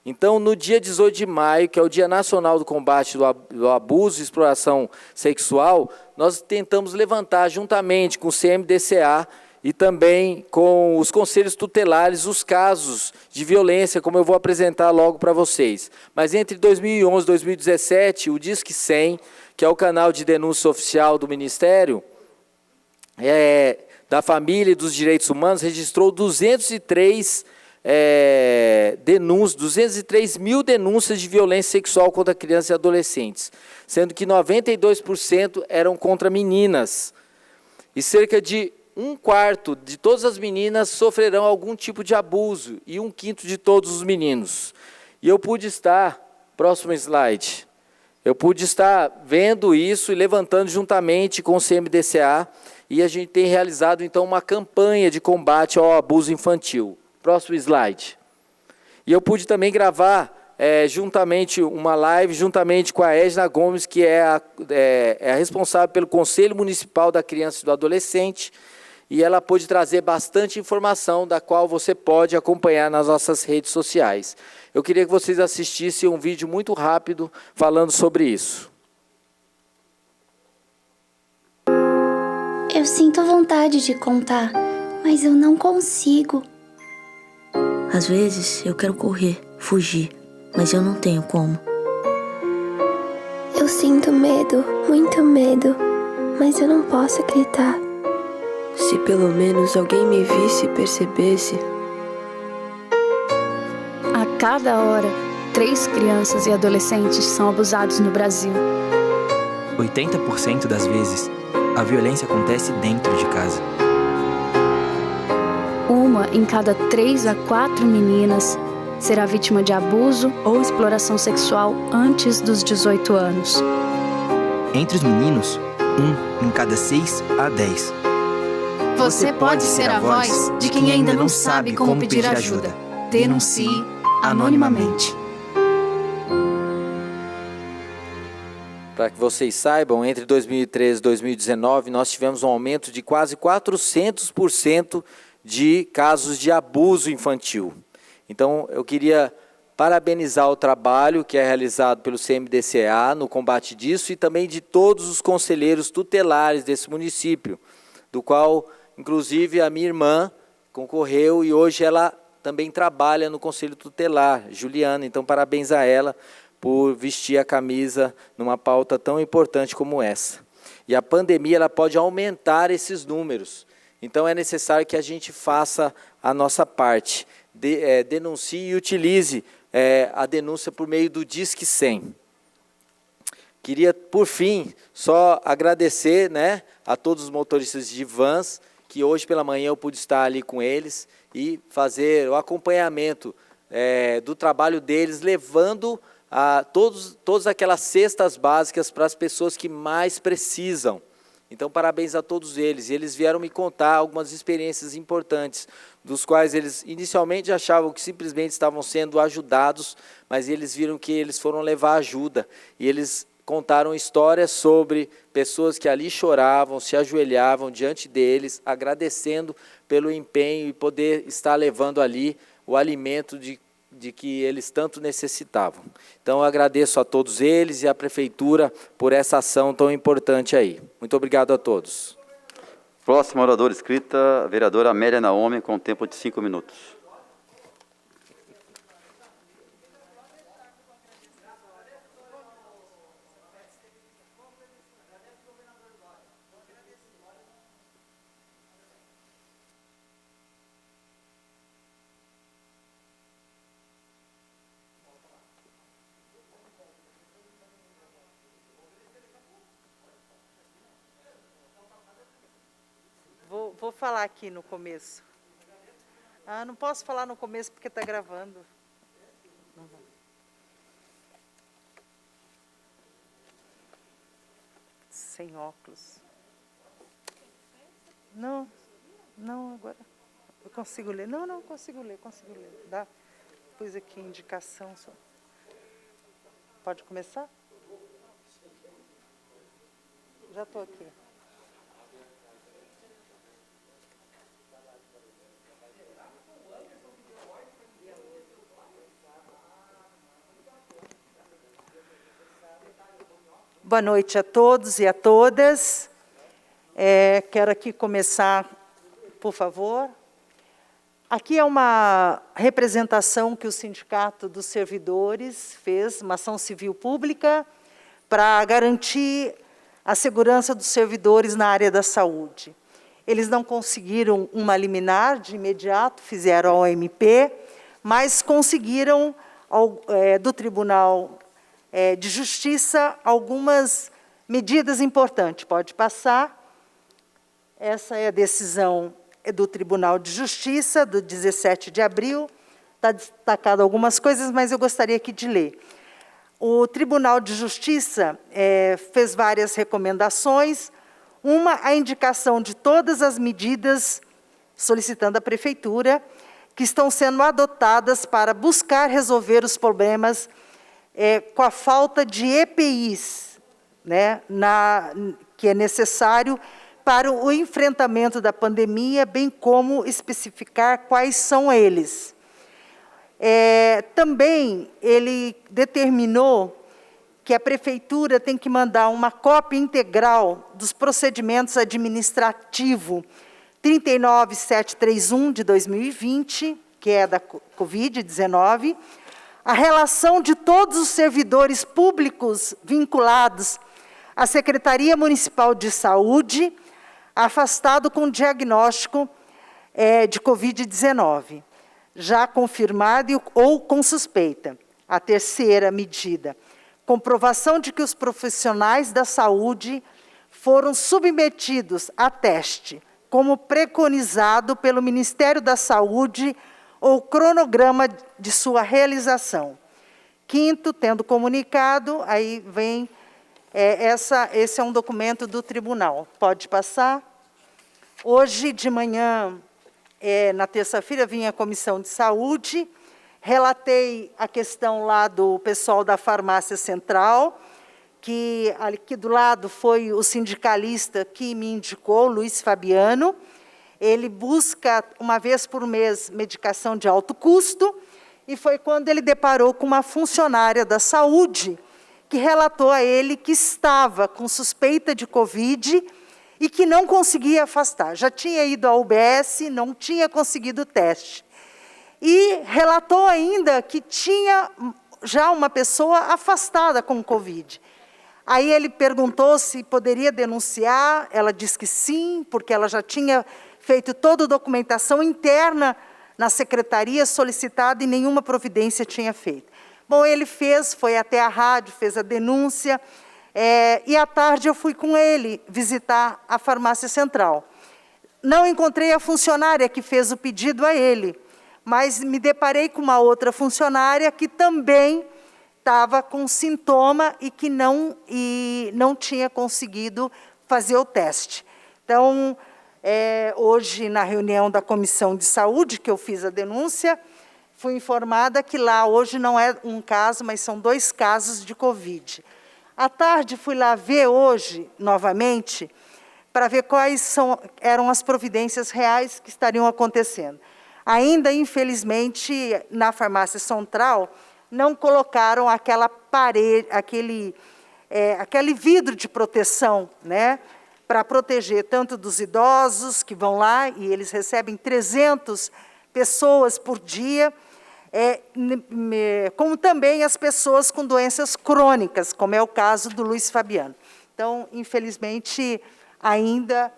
Speaker 6: Então, no dia 18 de maio, que é o Dia Nacional do Combate do Abuso e Exploração Sexual, nós tentamos levantar, juntamente com o CMDCA e também com os conselhos tutelares, os casos de violência, como eu vou apresentar logo para vocês. Mas entre 2011 e 2017, o Disque 100, que é o canal de denúncia oficial do Ministério da Família e dos Direitos Humanos, registrou 203 mil denúncias de violência sexual contra crianças e adolescentes, sendo que 92% eram contra meninas. E cerca de 1/4 de todas as meninas sofrerão algum tipo de abuso, e 1/5 de todos os meninos. E eu pude estar, próximo slide, eu pude estar vendo isso e levantando juntamente com o CMDCA, e a gente tem realizado então uma campanha de combate ao abuso infantil. Próximo slide. E eu pude também gravar juntamente uma live, juntamente com a Edna Gomes, que é a responsável pelo Conselho Municipal da Criança e do Adolescente, e ela pôde trazer bastante informação, da qual você pode acompanhar nas nossas redes sociais. Eu queria que vocês assistissem um vídeo muito rápido falando sobre isso.
Speaker 14: Eu sinto vontade de contar, mas eu não consigo.
Speaker 15: Às vezes eu quero correr, fugir, mas eu não tenho como.
Speaker 14: Eu sinto medo, muito medo, mas eu não posso gritar.
Speaker 16: Se pelo menos alguém me visse e percebesse.
Speaker 17: A cada hora, 3 crianças e adolescentes são abusados no Brasil.
Speaker 18: 80% das vezes, a violência acontece dentro de casa.
Speaker 17: 1 em cada 3 a 4 meninas será vítima de abuso ou exploração sexual antes dos 18 anos.
Speaker 18: Entre os meninos, 1 em cada 6 a 10.
Speaker 17: Você pode ser a voz de quem ainda não sabe como pedir ajuda. Denuncie anonimamente.
Speaker 6: Para que vocês saibam, entre 2013 e 2019, nós tivemos um aumento de quase 400% de casos de abuso infantil. Então, eu queria parabenizar o trabalho que é realizado pelo CMDCA no combate disso e também de todos os conselheiros tutelares desse município, do qual, inclusive, a minha irmã concorreu e hoje ela também trabalha no Conselho Tutelar, Juliana. Então, parabéns a ela por vestir a camisa numa pauta tão importante como essa. E a pandemia ela pode aumentar esses números. Então, é necessário que a gente faça a nossa parte, denuncie e utilize a denúncia por meio do Disque 100. Queria, por fim, só agradecer, né, a todos os motoristas de vans, que hoje pela manhã eu pude estar ali com eles e fazer o acompanhamento do trabalho deles, levando todas aquelas cestas básicas para as pessoas que mais precisam. Então, parabéns a todos eles. E eles vieram me contar algumas experiências importantes, dos quais eles inicialmente achavam que simplesmente estavam sendo ajudados, mas eles viram que eles foram levar ajuda. E eles contaram histórias sobre pessoas que ali choravam, se ajoelhavam diante deles, agradecendo pelo empenho e poder estar levando ali o alimento de que eles tanto necessitavam. Então, eu agradeço a todos eles e à Prefeitura por essa ação tão importante aí. Muito obrigado a todos.
Speaker 2: Próxima oradora inscrita, a vereadora Amélia Naomi, com tempo de 5 minutos.
Speaker 19: Vou falar aqui no começo. Não posso falar no começo porque está gravando. Sem óculos. Não, agora eu consigo ler. Não, consigo ler. Dá? Pus aqui indicação. Só. Pode começar? Já estou aqui. Boa noite a todos e a todas. Quero aqui começar, por favor. Aqui é uma representação que o Sindicato dos Servidores fez, uma ação civil pública, para garantir a segurança dos servidores na área da saúde. Eles não conseguiram uma liminar de imediato, fizeram a OMP, mas conseguiram do Tribunal de Justiça algumas medidas importantes. Pode passar. Essa é a decisão do Tribunal de Justiça, do 17 de abril. Está destacado algumas coisas, mas eu gostaria aqui de ler. O Tribunal de Justiça fez várias recomendações. Uma, a indicação de todas as medidas, solicitando à Prefeitura, que estão sendo adotadas para buscar resolver os problemas com a falta de EPIs, né, que é necessário para o enfrentamento da pandemia, bem como especificar quais são eles. Também ele determinou que a Prefeitura tem que mandar uma cópia integral dos procedimentos administrativos 39731 de 2020, que é da Covid-19, a relação de todos os servidores públicos vinculados à Secretaria Municipal de Saúde, afastado com diagnóstico de Covid-19, já confirmado ou com suspeita. A terceira medida, comprovação de que os profissionais da saúde foram submetidos a teste, como preconizado pelo Ministério da Saúde, ou cronograma de sua realização. Quinto, tendo comunicado, aí vem, esse é um documento do tribunal. Pode passar. Hoje de manhã, na terça-feira, vim à Comissão de Saúde, relatei a questão lá do pessoal da Farmácia Central, que aqui do lado foi o sindicalista que me indicou, Luiz Fabiano. Ele busca, uma vez por mês, medicação de alto custo, e foi quando ele deparou com uma funcionária da saúde, que relatou a ele que estava com suspeita de Covid e que não conseguia afastar. Já tinha ido ao UBS, não tinha conseguido o teste. E relatou ainda que tinha já uma pessoa afastada com Covid. Aí ele perguntou se poderia denunciar, ela disse que sim, porque ela já tinha feito toda a documentação interna na secretaria solicitada e nenhuma providência tinha feito. Bom, ele fez, foi até a rádio, fez a denúncia, e à tarde eu fui com ele visitar a farmácia central. Não encontrei a funcionária que fez o pedido a ele, mas me deparei com uma outra funcionária que também estava com sintoma e que não tinha conseguido fazer o teste. Então, hoje, na reunião da Comissão de Saúde, que eu fiz a denúncia, fui informada que lá hoje não é um caso, mas são 2 casos de Covid. À tarde, fui lá ver hoje, novamente, para ver quais eram as providências reais que estariam acontecendo. Ainda, infelizmente, na farmácia central, não colocaram aquela parede, aquele vidro de proteção, né, para proteger tanto dos idosos que vão lá, e eles recebem 300 pessoas por dia, como também as pessoas com doenças crônicas, como é o caso do Luiz Fabiano. Então, infelizmente, ainda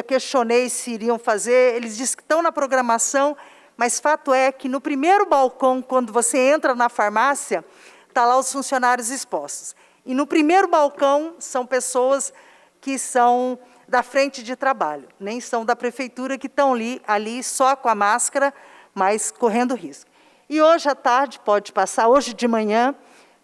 Speaker 19: questionei se iriam fazer, eles dizem que estão na programação, mas fato é que no primeiro balcão, quando você entra na farmácia, está lá os funcionários expostos. E no primeiro balcão são pessoas que são da frente de trabalho, nem são da prefeitura, que estão ali só com a máscara, mas correndo risco. E hoje à tarde, pode passar, hoje de manhã,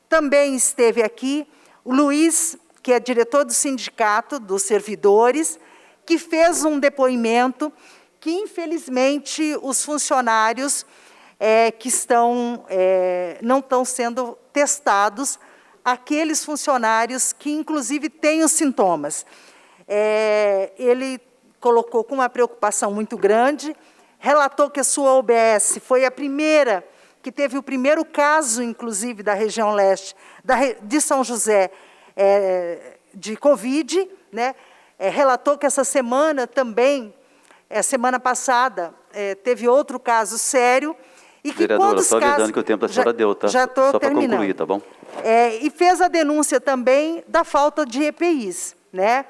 Speaker 19: também esteve aqui o Luiz, que é diretor do sindicato dos servidores, que fez um depoimento que, infelizmente, os funcionários que não estão sendo testados, aqueles funcionários que, inclusive, têm os sintomas. Ele colocou com uma preocupação muito grande, relatou que a sua UBS foi a primeira, que teve o primeiro caso, inclusive, da região leste, de São José, de Covid, né? Relatou que essa semana também, semana passada, teve outro caso sério. E que
Speaker 2: vereadora, só avisando que o tempo da senhora deu, tá?
Speaker 19: Já estou
Speaker 2: só para
Speaker 19: terminando.
Speaker 2: concluir, tá bom?
Speaker 19: E fez a denúncia também da falta de EPIs, né?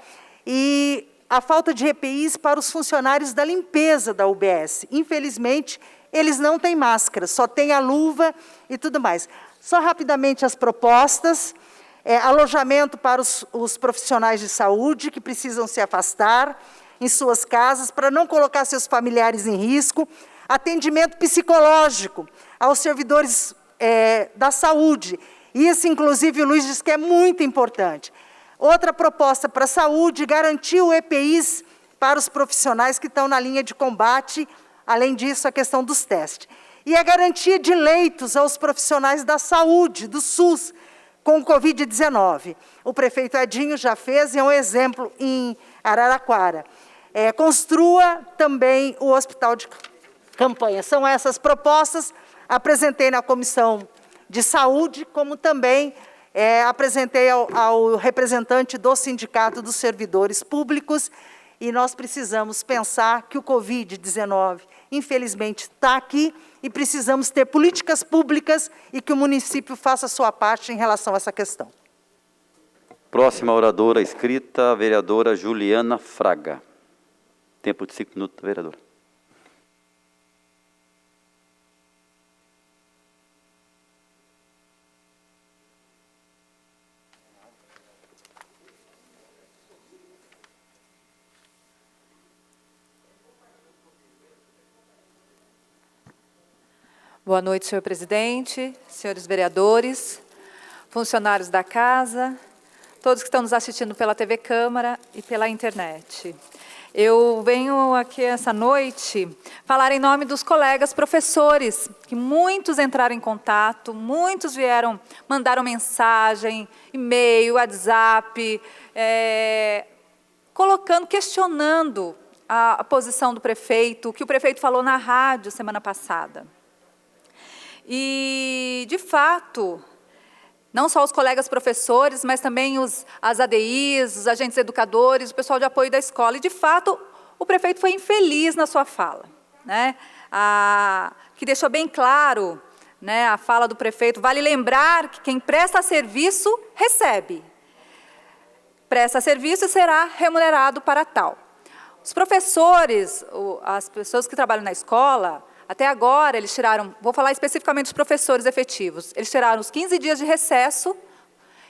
Speaker 19: E a falta de EPIs para os funcionários da limpeza da UBS. Infelizmente, eles não têm máscara, só tem a luva e tudo mais. Só rapidamente as propostas. Alojamento para os profissionais de saúde que precisam se afastar em suas casas para não colocar seus familiares em risco. Atendimento psicológico aos servidores da saúde. Isso, inclusive, o Luiz diz que é muito importante. Outra proposta para a saúde, garantir o EPIs para os profissionais que estão na linha de combate, além disso, a questão dos testes. E a garantia de leitos aos profissionais da saúde, do SUS, com o Covid-19. O prefeito Edinho já fez, e é um exemplo em Araraquara. Construa também o hospital de campanha. São essas propostas, apresentei na Comissão de Saúde, como também apresentei ao representante do Sindicato dos Servidores Públicos, e nós precisamos pensar que o Covid-19, infelizmente, está aqui, e precisamos ter políticas públicas e que o município faça a sua parte em relação a essa questão.
Speaker 2: Próxima oradora escrita, a vereadora Juliana Fraga. Tempo de 5 minutos, vereadora.
Speaker 20: Boa noite, senhor presidente, senhores vereadores, funcionários da casa, todos que estão nos assistindo pela TV Câmara e pela internet. Eu venho aqui essa noite falar em nome dos colegas professores, que muitos entraram em contato, muitos mandaram mensagem, e-mail, WhatsApp, questionando a posição do prefeito, o que o prefeito falou na rádio semana passada. E, de fato, não só os colegas professores, mas também as ADIs, os agentes educadores, o pessoal de apoio da escola. E, de fato, o prefeito foi infeliz na sua fala, né? Que deixou bem claro, né, a fala do prefeito. Vale lembrar que quem presta serviço, recebe. Presta serviço e será remunerado para tal. Os professores, as pessoas que trabalham na escola, até agora eles tiraram, vou falar especificamente dos professores efetivos, eles tiraram os 15 dias de recesso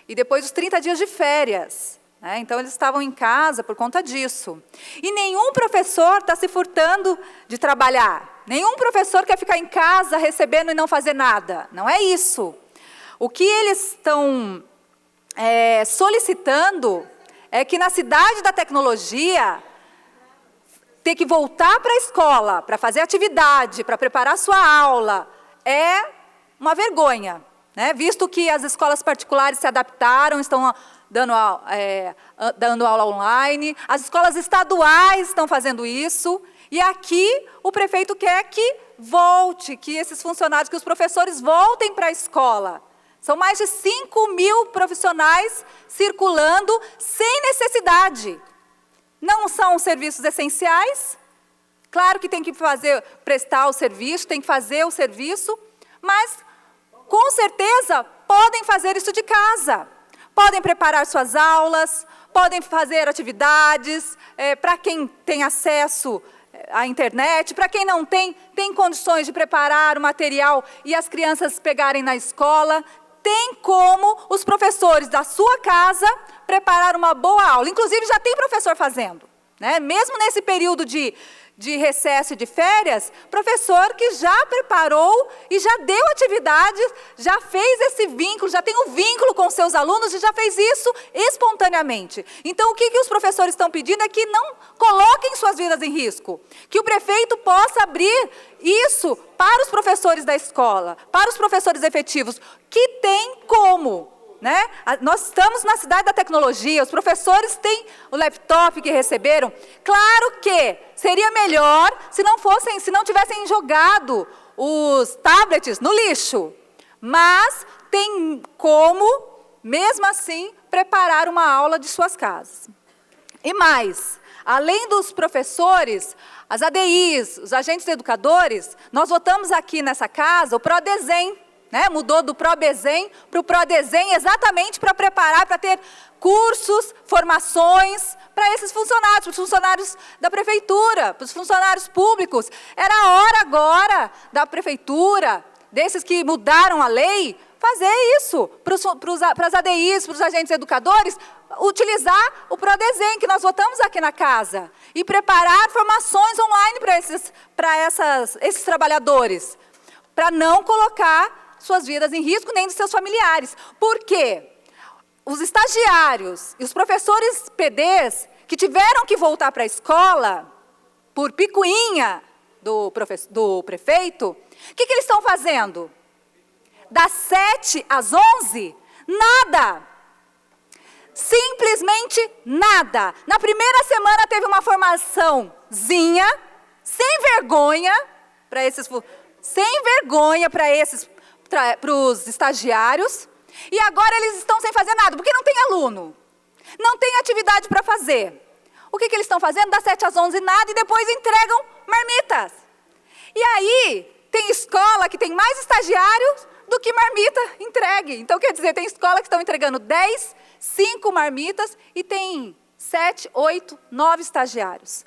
Speaker 20: e depois os 30 dias de férias. Então, eles estavam em casa por conta disso. E nenhum professor está se furtando de trabalhar. Nenhum professor quer ficar em casa recebendo e não fazer nada. Não é isso. O que eles estão solicitando é que na cidade da tecnologia, ter que voltar para a escola, para fazer atividade, para preparar sua aula, é uma vergonha, né? Visto que as escolas particulares se adaptaram, estão dando aula online, as escolas estaduais estão fazendo isso, e aqui o prefeito quer que volte, que esses funcionários, que os professores voltem para a escola. São mais de 5.000 profissionais circulando sem necessidade. Não são serviços essenciais, claro que tem que prestar o serviço, tem que fazer o serviço, mas com certeza podem fazer isso de casa. Podem preparar suas aulas, podem fazer atividades, para quem tem acesso à internet, para quem não tem, tem condições de preparar o material e as crianças pegarem na escola. Tem como os professores da sua casa preparar uma boa aula. Inclusive, já tem professor fazendo, né? Mesmo nesse período de recesso e de férias, professor que já preparou e já deu atividade, já fez esse vínculo, já tem um vínculo com seus alunos e já fez isso espontaneamente. Então, o que os professores estão pedindo é que não coloquem suas vidas em risco, que o prefeito possa abrir isso para os professores da escola, para os professores efetivos, que tem como. Né? Nós estamos na cidade da tecnologia, os professores têm o laptop que receberam. Claro que seria melhor se não tivessem jogado os tablets no lixo, mas tem como, mesmo assim, preparar uma aula de suas casas. E mais, além dos professores, as ADIs, os agentes educadores, nós votamos aqui nessa casa o ProDesem, né? Mudou do ProBesem para o ProDesem exatamente para preparar, para ter cursos, formações para esses funcionários, para os funcionários da prefeitura, para os funcionários públicos. Era a hora agora da prefeitura, desses que mudaram a lei, fazer isso para as ADIs, para os agentes educadores, utilizar o ProDesem, que nós votamos aqui na casa, e preparar formações online para esses trabalhadores, para não colocar suas vidas em risco, nem dos seus familiares. Por quê? Os estagiários e os professores PDs que tiveram que voltar para a escola por picuinha do prefeito, o que eles estão fazendo? Das 7 às 11, nada. Simplesmente nada. Na primeira semana teve uma formaçãozinha, sem vergonha, para os estagiários, e agora eles estão sem fazer nada, porque não tem aluno, não tem atividade para fazer. O que eles estão fazendo? Das 7 às 11 nada, e depois entregam marmitas. E aí, tem escola que tem mais estagiários do que marmita entregue. Então, quer dizer, tem escola que estão entregando 10, 5 marmitas, e tem 7, 8, 9 estagiários.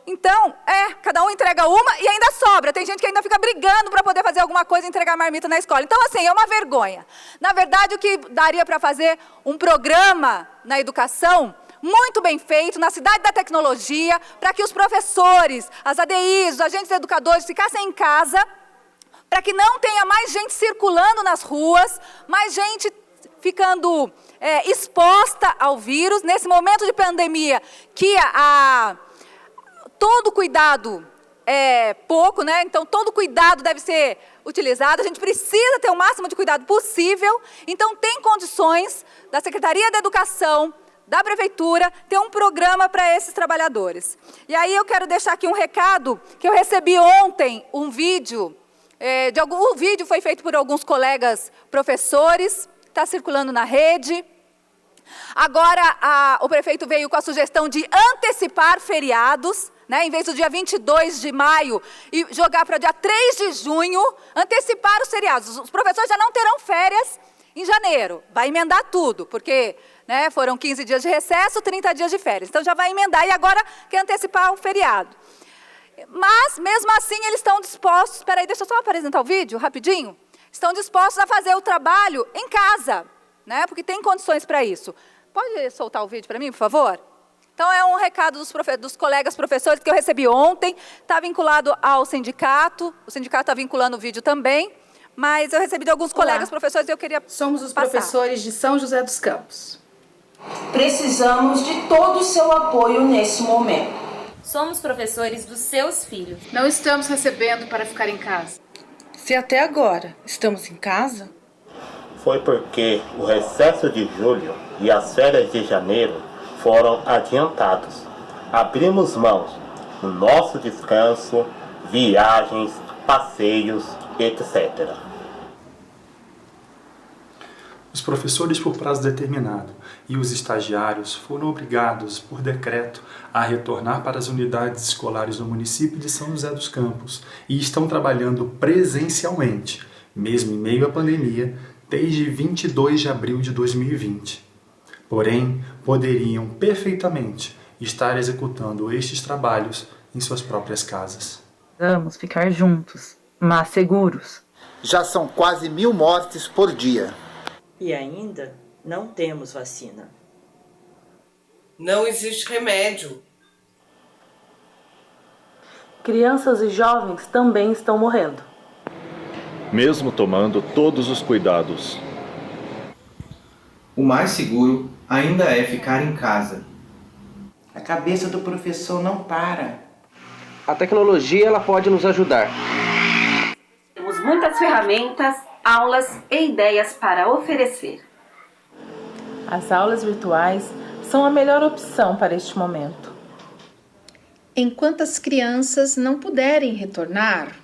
Speaker 20: Então, cada um entrega uma e ainda sobra. Tem gente que ainda fica brigando para poder fazer alguma coisa e entregar marmita na escola. Então, assim, é uma vergonha. Na verdade, o que daria para fazer um programa na educação muito bem feito, na cidade da tecnologia, para que os professores, as ADIs, os agentes educadores ficassem em casa, para que não tenha mais gente circulando nas ruas, mais gente ficando exposta ao vírus, nesse momento de pandemia, que todo cuidado é pouco, né? Então, todo cuidado deve ser utilizado. A gente precisa ter o máximo de cuidado possível. Então, tem condições da Secretaria da Educação, da Prefeitura, ter um programa para esses trabalhadores. E aí eu quero deixar aqui um recado, que eu recebi ontem um vídeo. O vídeo foi feito por alguns colegas professores, está circulando na rede. Agora, o prefeito veio com a sugestão de antecipar feriados, né, em vez do dia 22 de maio, e jogar para dia 3 de junho, antecipar os feriados. Os professores já não terão férias em janeiro, vai emendar tudo, porque né, foram 15 dias de recesso, 30 dias de férias. Então já vai emendar e agora quer antecipar o feriado. Mas, mesmo assim, eles estão dispostos... Espera aí, deixa eu só apresentar o vídeo, rapidinho. Estão dispostos a fazer o trabalho em casa, né, porque tem condições para isso. Pode soltar o vídeo para mim, por favor? Então, é um recado dos colegas professores que eu recebi ontem. Está vinculado ao sindicato. O sindicato está vinculando o vídeo também. Mas eu recebi de alguns colegas professores e eu queria
Speaker 21: Somos os
Speaker 20: passar.
Speaker 21: professores de São José dos Campos.
Speaker 22: Precisamos de todo o seu apoio nesse momento.
Speaker 23: Somos professores dos seus filhos.
Speaker 21: Não estamos recebendo para ficar em casa.
Speaker 24: Se até agora estamos em casa,
Speaker 25: foi porque o recesso de julho e as férias de janeiro foram adiantados. Abrimos mãos no nosso descanso, viagens, passeios, etc.
Speaker 26: Os professores por prazo determinado e os estagiários foram obrigados, por decreto, a retornar para as unidades escolares do município de São José dos Campos e estão trabalhando presencialmente, mesmo em meio à pandemia, desde 22 de abril de 2020. Porém, poderiam perfeitamente estar executando estes trabalhos em suas próprias casas.
Speaker 27: Vamos ficar juntos, mas seguros.
Speaker 28: Já são quase 1000 mortes por dia.
Speaker 29: E ainda não temos vacina.
Speaker 30: Não existe remédio.
Speaker 31: Crianças e jovens também estão morrendo.
Speaker 32: Mesmo tomando todos os cuidados.
Speaker 33: O mais seguro ainda é ficar em casa.
Speaker 34: A cabeça do professor não para.
Speaker 35: A tecnologia ela pode nos ajudar.
Speaker 23: Temos muitas ferramentas, aulas e ideias para oferecer.
Speaker 31: As aulas virtuais são a melhor opção para este momento.
Speaker 21: Enquanto as crianças não puderem retornar,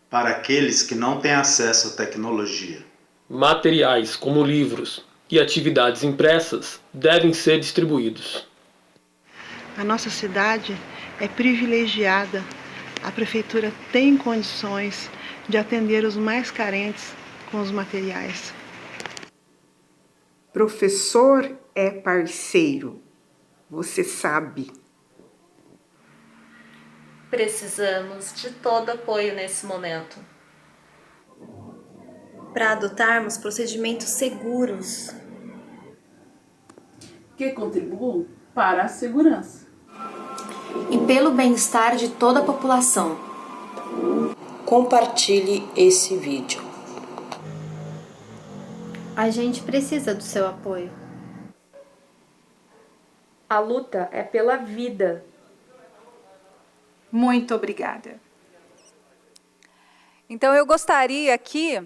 Speaker 36: para aqueles que não têm acesso à tecnologia,
Speaker 37: materiais como livros e atividades impressas devem ser distribuídos.
Speaker 38: A nossa cidade é privilegiada. A prefeitura tem condições de atender os mais carentes com os materiais.
Speaker 39: Professor é parceiro, você sabe.
Speaker 23: Precisamos de todo apoio nesse momento.
Speaker 40: Para adotarmos procedimentos seguros.
Speaker 21: Que contribuam para a segurança.
Speaker 40: E pelo bem-estar de toda a população.
Speaker 8: Compartilhe esse vídeo.
Speaker 17: A gente precisa do seu apoio.
Speaker 4: A luta é pela vida.
Speaker 21: Muito obrigada.
Speaker 20: Então, eu gostaria aqui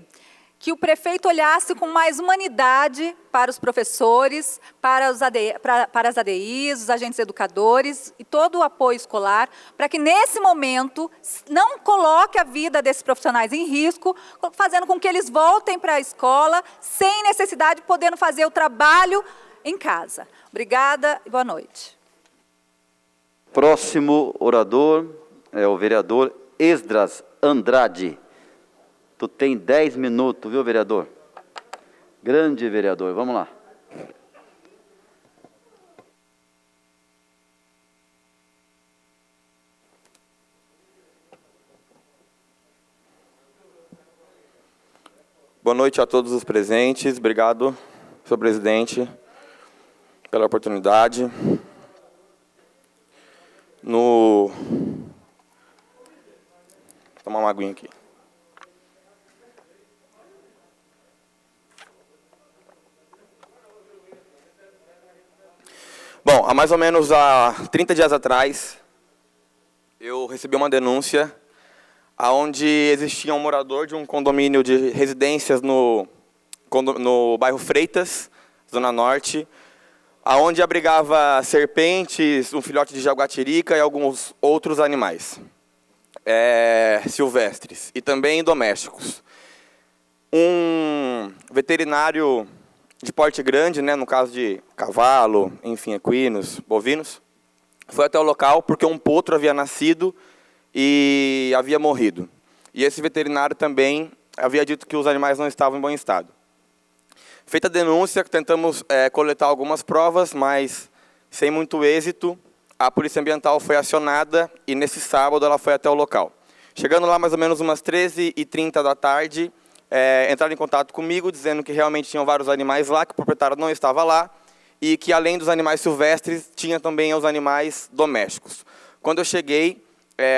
Speaker 20: que o prefeito olhasse com mais humanidade para os professores, para as ADIs, os agentes educadores e todo o apoio escolar, para que, nesse momento, não coloque a vida desses profissionais em risco, fazendo com que eles voltem para a escola sem necessidade, podendo fazer o trabalho em casa. Obrigada e boa noite.
Speaker 2: Próximo orador é o vereador Esdras Andrade. Tu tem 10 minutos, viu, vereador? Grande vereador, vamos lá.
Speaker 41: Boa noite a todos os presentes. Obrigado, senhor presidente, pela oportunidade. Vou tomar uma aguinha aqui. Bom, há mais ou menos 30 dias atrás, eu recebi uma denúncia onde existia um morador de um condomínio de residências no bairro Freitas, Zona Norte, onde abrigava serpentes, um filhote de jaguatirica e alguns outros animais silvestres e também domésticos. Um veterinário de porte grande, né, no caso de cavalo, enfim, equinos, bovinos, foi até o local porque um potro havia nascido e havia morrido. E esse veterinário também havia dito que os animais não estavam em bom estado. Feita a denúncia, tentamos coletar algumas provas, mas sem muito êxito. A Polícia Ambiental foi acionada e, nesse sábado, ela foi até o local. Chegando lá mais ou menos umas 13h30 da tarde, entraram em contato comigo, dizendo que realmente tinham vários animais lá, que o proprietário não estava lá, e que, além dos animais silvestres, tinha também os animais domésticos. Quando eu cheguei,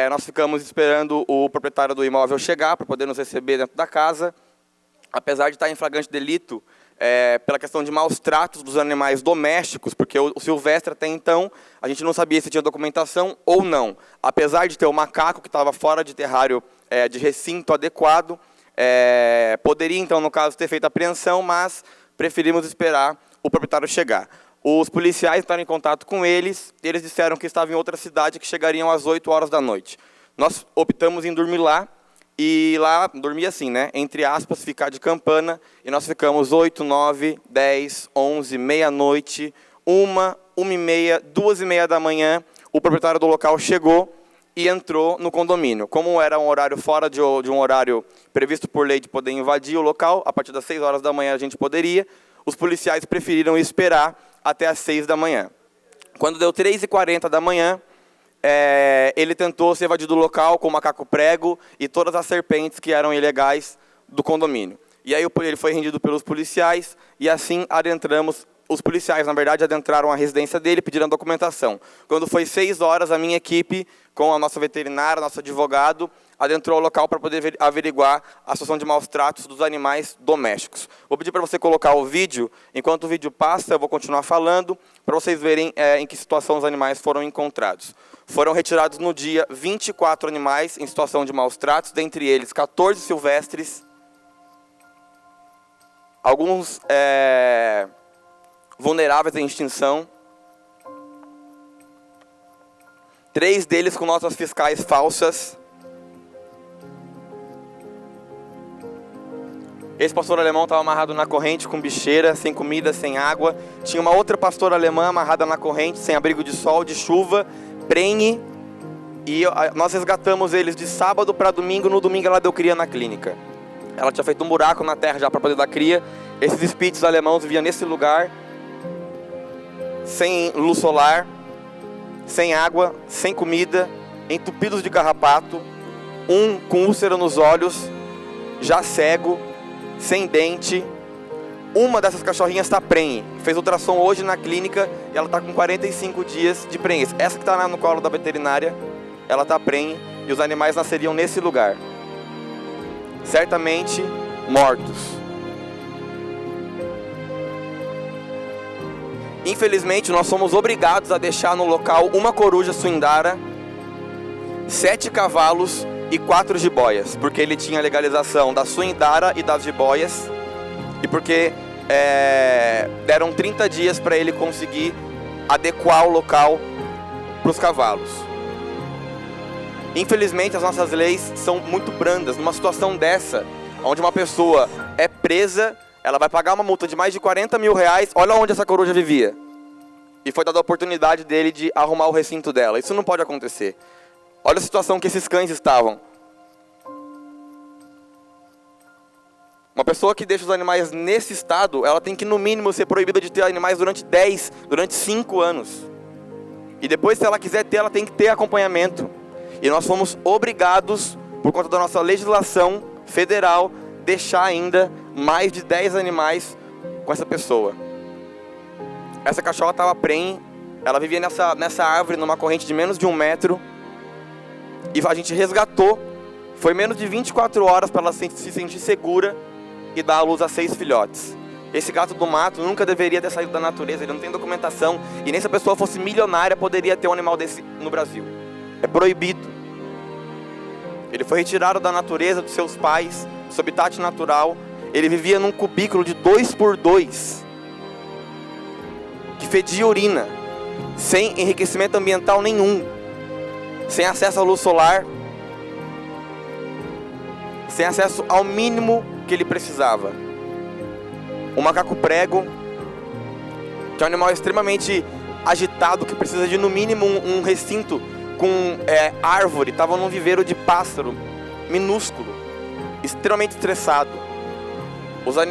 Speaker 41: nós ficamos esperando o proprietário do imóvel chegar para poder nos receber dentro da casa. Apesar de estar em flagrante delito, pela questão de maus tratos dos animais domésticos, porque o silvestre até então, a gente não sabia se tinha documentação ou não. Apesar de ter o macaco que estava fora de terrário de recinto adequado, poderia então, no caso, ter feito a apreensão, mas preferimos esperar o proprietário chegar. Os policiais entraram em contato com eles, eles disseram que estavam em outra cidade, que chegariam às 8 horas da noite. Nós optamos em dormir lá, e lá, dormir assim, né? Entre aspas, ficar de campana, e nós ficamos 8, 9, 10, 11, meia-noite, 1, 1h30, 2h30 da manhã, o proprietário do local chegou e entrou no condomínio. Como era um horário fora de um horário previsto por lei de poder invadir o local, a partir das 6 horas da manhã a gente poderia, os policiais preferiram esperar até as 6 da manhã. Quando deu 3h40 da manhã, ele tentou se evadir do local com o macaco prego e todas as serpentes que eram ilegais do condomínio. E aí ele foi rendido pelos policiais e assim adentramos. Os policiais, na verdade, adentraram a residência dele, pediram documentação. Quando foi 6 horas, a minha equipe, com a nossa veterinária, nosso advogado, adentrou o local para poder averiguar a situação de maus tratos dos animais domésticos. Vou pedir para você colocar o vídeo. Enquanto o vídeo passa, eu vou continuar falando, para vocês verem em que situação os animais foram encontrados. Foram retirados no dia 24 animais em situação de maus tratos, dentre eles 14 silvestres, alguns vulneráveis à extinção, 3 deles com notas fiscais falsas. Esse pastor alemão estava amarrado na corrente com bicheira, sem comida, sem água. Tinha uma outra pastora alemã amarrada na corrente, sem abrigo de sol, de chuva, prenhe. E nós resgatamos eles de sábado para domingo. No domingo ela deu cria na clínica. Ela tinha feito um buraco na terra já para poder dar cria. Esses espíritos alemãos viviam nesse lugar, sem luz solar, sem água, sem comida, entupidos de carrapato, um com úlcera nos olhos, já cego, sem dente. Uma dessas cachorrinhas está prenhe. Fez ultrassom hoje na clínica e ela está com 45 dias de prenhe. Essa que está no colo da veterinária, ela está prenhe e os animais nasceriam nesse lugar. Certamente mortos. Infelizmente, nós somos obrigados a deixar no local uma coruja suindara, 7 cavalos e 4 jiboias, porque ele tinha legalização da suindara e das jiboias, e porque deram 30 dias para ele conseguir adequar o local para os cavalos. Infelizmente, as nossas leis são muito brandas. Numa situação dessa, onde uma pessoa é presa, ela vai pagar uma multa de mais de 40 mil reais. Olha onde essa coruja vivia. E foi dada a oportunidade dele de arrumar o recinto dela. Isso não pode acontecer. Olha a situação que esses cães estavam. Uma pessoa que deixa os animais nesse estado, ela tem que, no mínimo, ser proibida de ter animais durante 5 anos. E depois, se ela quiser ter, ela tem que ter acompanhamento. E nós fomos obrigados, por conta da nossa legislação federal, deixar ainda mais de 10 animais com essa pessoa. Essa cachorra estava prenhe, ela vivia nessa árvore, numa corrente de menos de 1 metro, e a gente resgatou. Foi menos de 24 horas para ela se sentir segura e dar à luz a 6 filhotes. Esse gato do mato nunca deveria ter saído da natureza, ele não tem documentação, e nem se a pessoa fosse milionária poderia ter um animal desse no Brasil. É proibido. Ele foi retirado da natureza dos seus pais, do seu habitat natural. Ele vivia num cubículo de 2x2, que fedia urina, sem enriquecimento ambiental nenhum, sem acesso à luz solar, sem acesso ao mínimo que ele precisava. O macaco prego, que é um animal extremamente agitado, que precisa de no mínimo um recinto com árvore, estava num viveiro de pássaro minúsculo, extremamente estressado.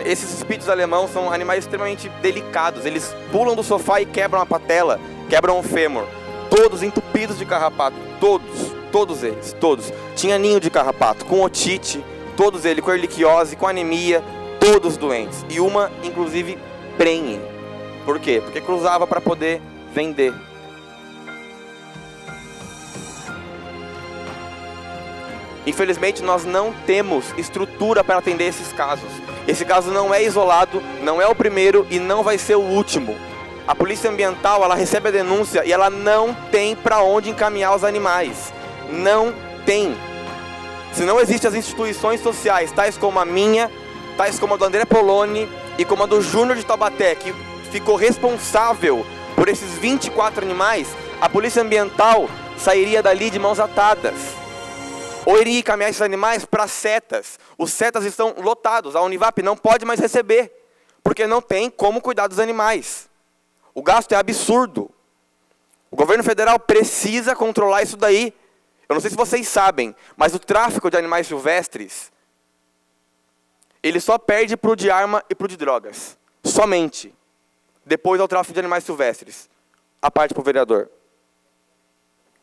Speaker 41: Esses espíritos alemães são animais extremamente delicados. Eles pulam do sofá e quebram a patela, quebram o fêmur. Todos entupidos de carrapato. Todos eles. Tinha ninho de carrapato, com otite, todos eles com erliquiose, com anemia, todos doentes. E uma, inclusive, prenhe. Por quê? Porque cruzava para poder vender. Infelizmente, nós não temos estrutura para atender esses casos. Esse caso não é isolado, não é o primeiro e não vai ser o último. A Polícia Ambiental, ela recebe a denúncia e ela não tem para onde encaminhar os animais. Não tem. Se não existem as instituições sociais, tais como a minha, tais como a do André Poloni e como a do Júnior de Taubaté, que ficou responsável por esses 24 animais, a Polícia Ambiental sairia dali de mãos atadas. Ou iria encaminhar esses animais para setas. Os setas estão lotados. A Univap não pode mais receber, porque não tem como cuidar dos animais. O gasto é absurdo. O governo federal precisa controlar isso daí. Eu não sei se vocês sabem, mas o tráfico de animais silvestres, ele só perde para o de arma e para o de drogas. Somente. Depois ao tráfico de animais silvestres. A parte para o vereador.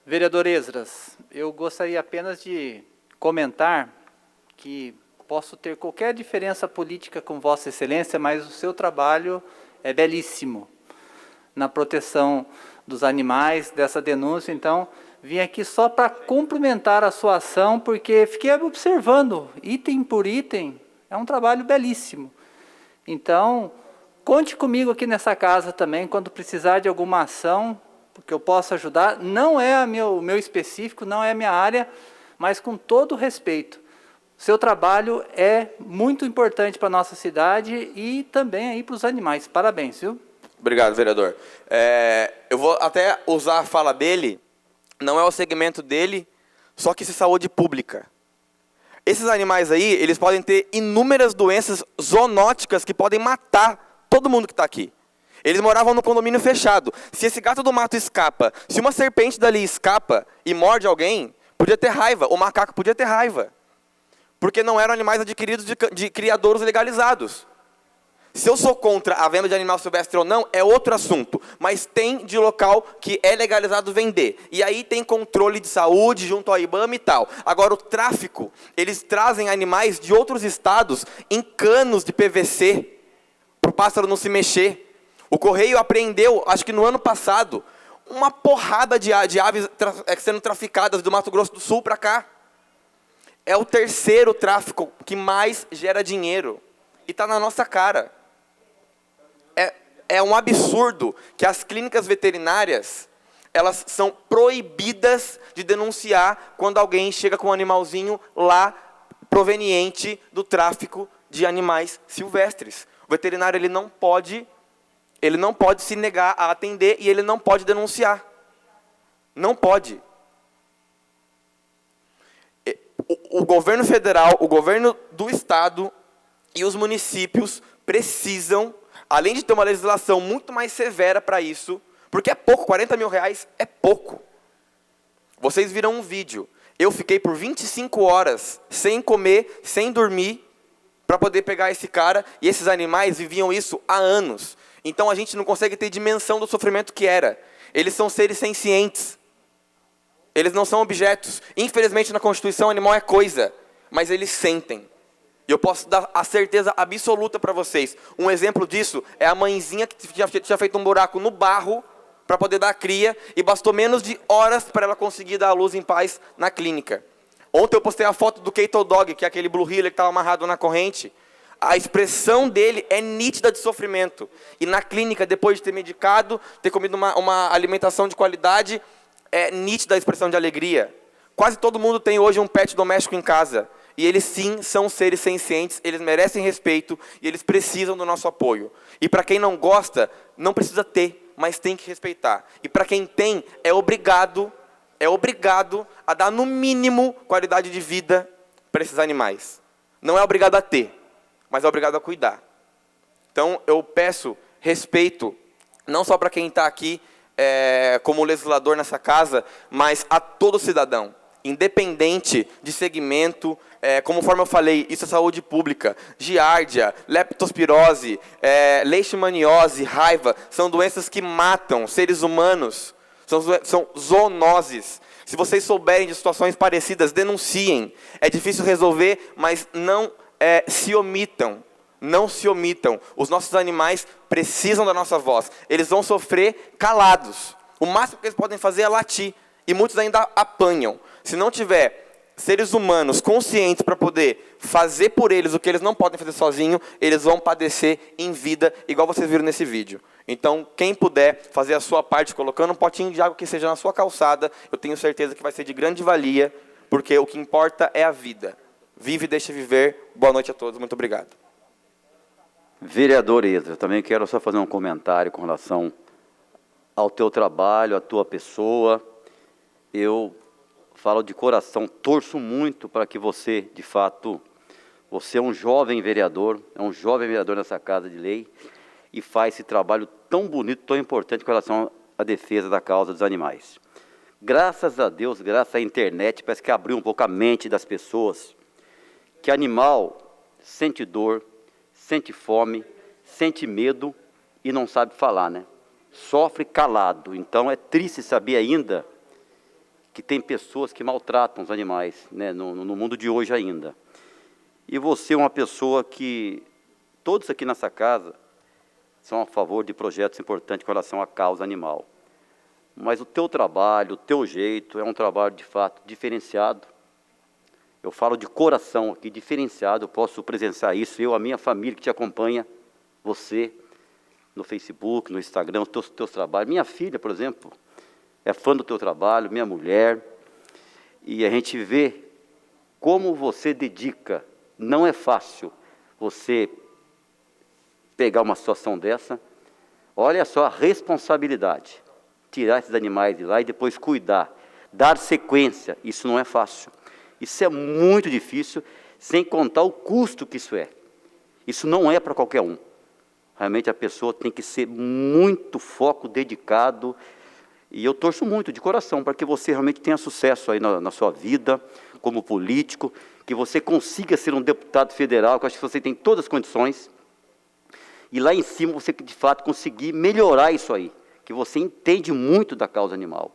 Speaker 1: Vereador Esdras, eu gostaria apenas de comentar que posso ter qualquer diferença política com Vossa Excelência, mas o seu trabalho é belíssimo na proteção dos animais, dessa denúncia. Então, vim aqui só para cumprimentar a sua ação, porque fiquei observando, item por item, é um trabalho belíssimo. Então, conte comigo aqui nessa casa também, quando precisar de alguma ação, porque eu posso ajudar. Não é o meu específico, não é a minha área, mas com todo respeito. Seu trabalho é muito importante para a nossa cidade e também aí para os animais. Parabéns, viu?
Speaker 41: Obrigado, vereador. Eu vou até usar a fala dele, não é o segmento dele, só que isso é saúde pública. Esses animais aí, eles podem ter inúmeras doenças zoonóticas que podem matar todo mundo que está aqui. Eles moravam no condomínio fechado. Se esse gato do mato escapa, se uma serpente dali escapa e morde alguém, podia ter raiva. O macaco podia ter raiva. Porque não eram animais adquiridos de criadouros legalizados. Se eu sou contra a venda de animal silvestre ou não, é outro assunto. Mas tem de local que é legalizado vender. E aí tem controle de saúde junto ao IBAMA e tal. Agora, o tráfico, eles trazem animais de outros estados em canos de PVC, para o pássaro não se mexer. O Correio apreendeu, acho que no ano passado, uma porrada de aves sendo traficadas do Mato Grosso do Sul para cá. É o terceiro tráfico que mais gera dinheiro. E está na nossa cara. É um absurdo que as clínicas veterinárias, elas são proibidas de denunciar quando alguém chega com um animalzinho lá proveniente do tráfico de animais silvestres. O veterinário ele não pode se negar a atender e ele não pode denunciar. Não pode. O governo federal, o governo do estado e os municípios precisam, além de ter uma legislação muito mais severa para isso, porque é pouco, 40 mil reais é pouco. Vocês viram um vídeo. Eu fiquei por 25 horas sem comer, sem dormir, para poder pegar esse cara, e esses animais viviam isso há anos. Então a gente não consegue ter dimensão do sofrimento que era. Eles são seres sencientes. Eles não são objetos. Infelizmente na Constituição animal é coisa, mas eles sentem. E eu posso dar a certeza absoluta para vocês. Um exemplo disso é a mãezinha que tinha feito um buraco no barro para poder dar a cria, e bastou menos de horas para ela conseguir dar a luz em paz na clínica. Ontem eu postei a foto do Cattle Dog, que é aquele Blue Heeler que estava amarrado na corrente. A expressão dele é nítida de sofrimento. E na clínica, depois de ter medicado, ter comido uma alimentação de qualidade, é nítida a expressão de alegria. Quase todo mundo tem hoje um pet doméstico em casa. E eles sim são seres sencientes, eles merecem respeito e eles precisam do nosso apoio. E para quem não gosta, não precisa ter, mas tem que respeitar. E para quem tem, é obrigado a dar no mínimo qualidade de vida para esses animais. Não é obrigado a ter, mas é obrigado a cuidar. Então eu peço respeito, não só para quem está aqui como legislador nessa casa, mas a todo cidadão. independente de segmento, conforme eu falei, isso é saúde pública, giardia, leptospirose, leishmaniose, raiva, são doenças que matam seres humanos, são zoonoses. Se vocês souberem de situações parecidas, denunciem. É difícil resolver, mas não se omitam. Não se omitam. Os nossos animais precisam da nossa voz. Eles vão sofrer calados. O máximo que eles podem fazer é latir. E muitos ainda apanham. Se não tiver seres humanos conscientes para poder fazer por eles o que eles não podem fazer sozinhos, eles vão padecer em vida, igual vocês viram nesse vídeo. Então, quem puder fazer a sua parte, colocando um potinho de água que seja na sua calçada, eu tenho certeza que vai ser de grande valia, porque o que importa é a vida. Vive e deixa viver. Boa noite a todos. Muito obrigado.
Speaker 2: Vereador Ezra, também quero só fazer um comentário com relação ao teu trabalho, à tua pessoa. Eu falo de coração, torço muito para que você, de fato, você é um jovem vereador nessa Casa de Lei, e faz esse trabalho tão bonito, tão importante com relação à defesa da causa dos animais. Graças a Deus, graças à internet, parece que abriu um pouco a mente das pessoas, que animal sente dor, sente fome, sente medo e não sabe falar, né? Sofre calado. Então é triste saber ainda que tem pessoas que maltratam os animais, né, no mundo de hoje ainda. E você é uma pessoa que, todos aqui nessa casa, são a favor de projetos importantes com relação à causa animal. Mas o teu trabalho, o teu jeito, é um trabalho, de fato, diferenciado. Eu falo de coração aqui, diferenciado, eu posso presenciar isso, eu, a minha família que te acompanha, você, no Facebook, no Instagram, os teus trabalhos. Minha filha, por exemplo, é fã do teu trabalho, minha mulher, e a gente vê como você dedica. Não é fácil você pegar uma situação dessa. Olha só a responsabilidade, tirar esses animais de lá e depois cuidar, dar sequência, isso não é fácil. Isso é muito difícil, sem contar o custo que isso é. Isso não é para qualquer um. Realmente a pessoa tem que ser muito foco, dedicado. E eu torço muito, de coração, para que você realmente tenha sucesso aí na sua vida, como político, que você consiga ser um deputado federal, que eu acho que você tem todas as condições. E lá em cima você, de fato, conseguir melhorar isso aí, que você entende muito da causa animal.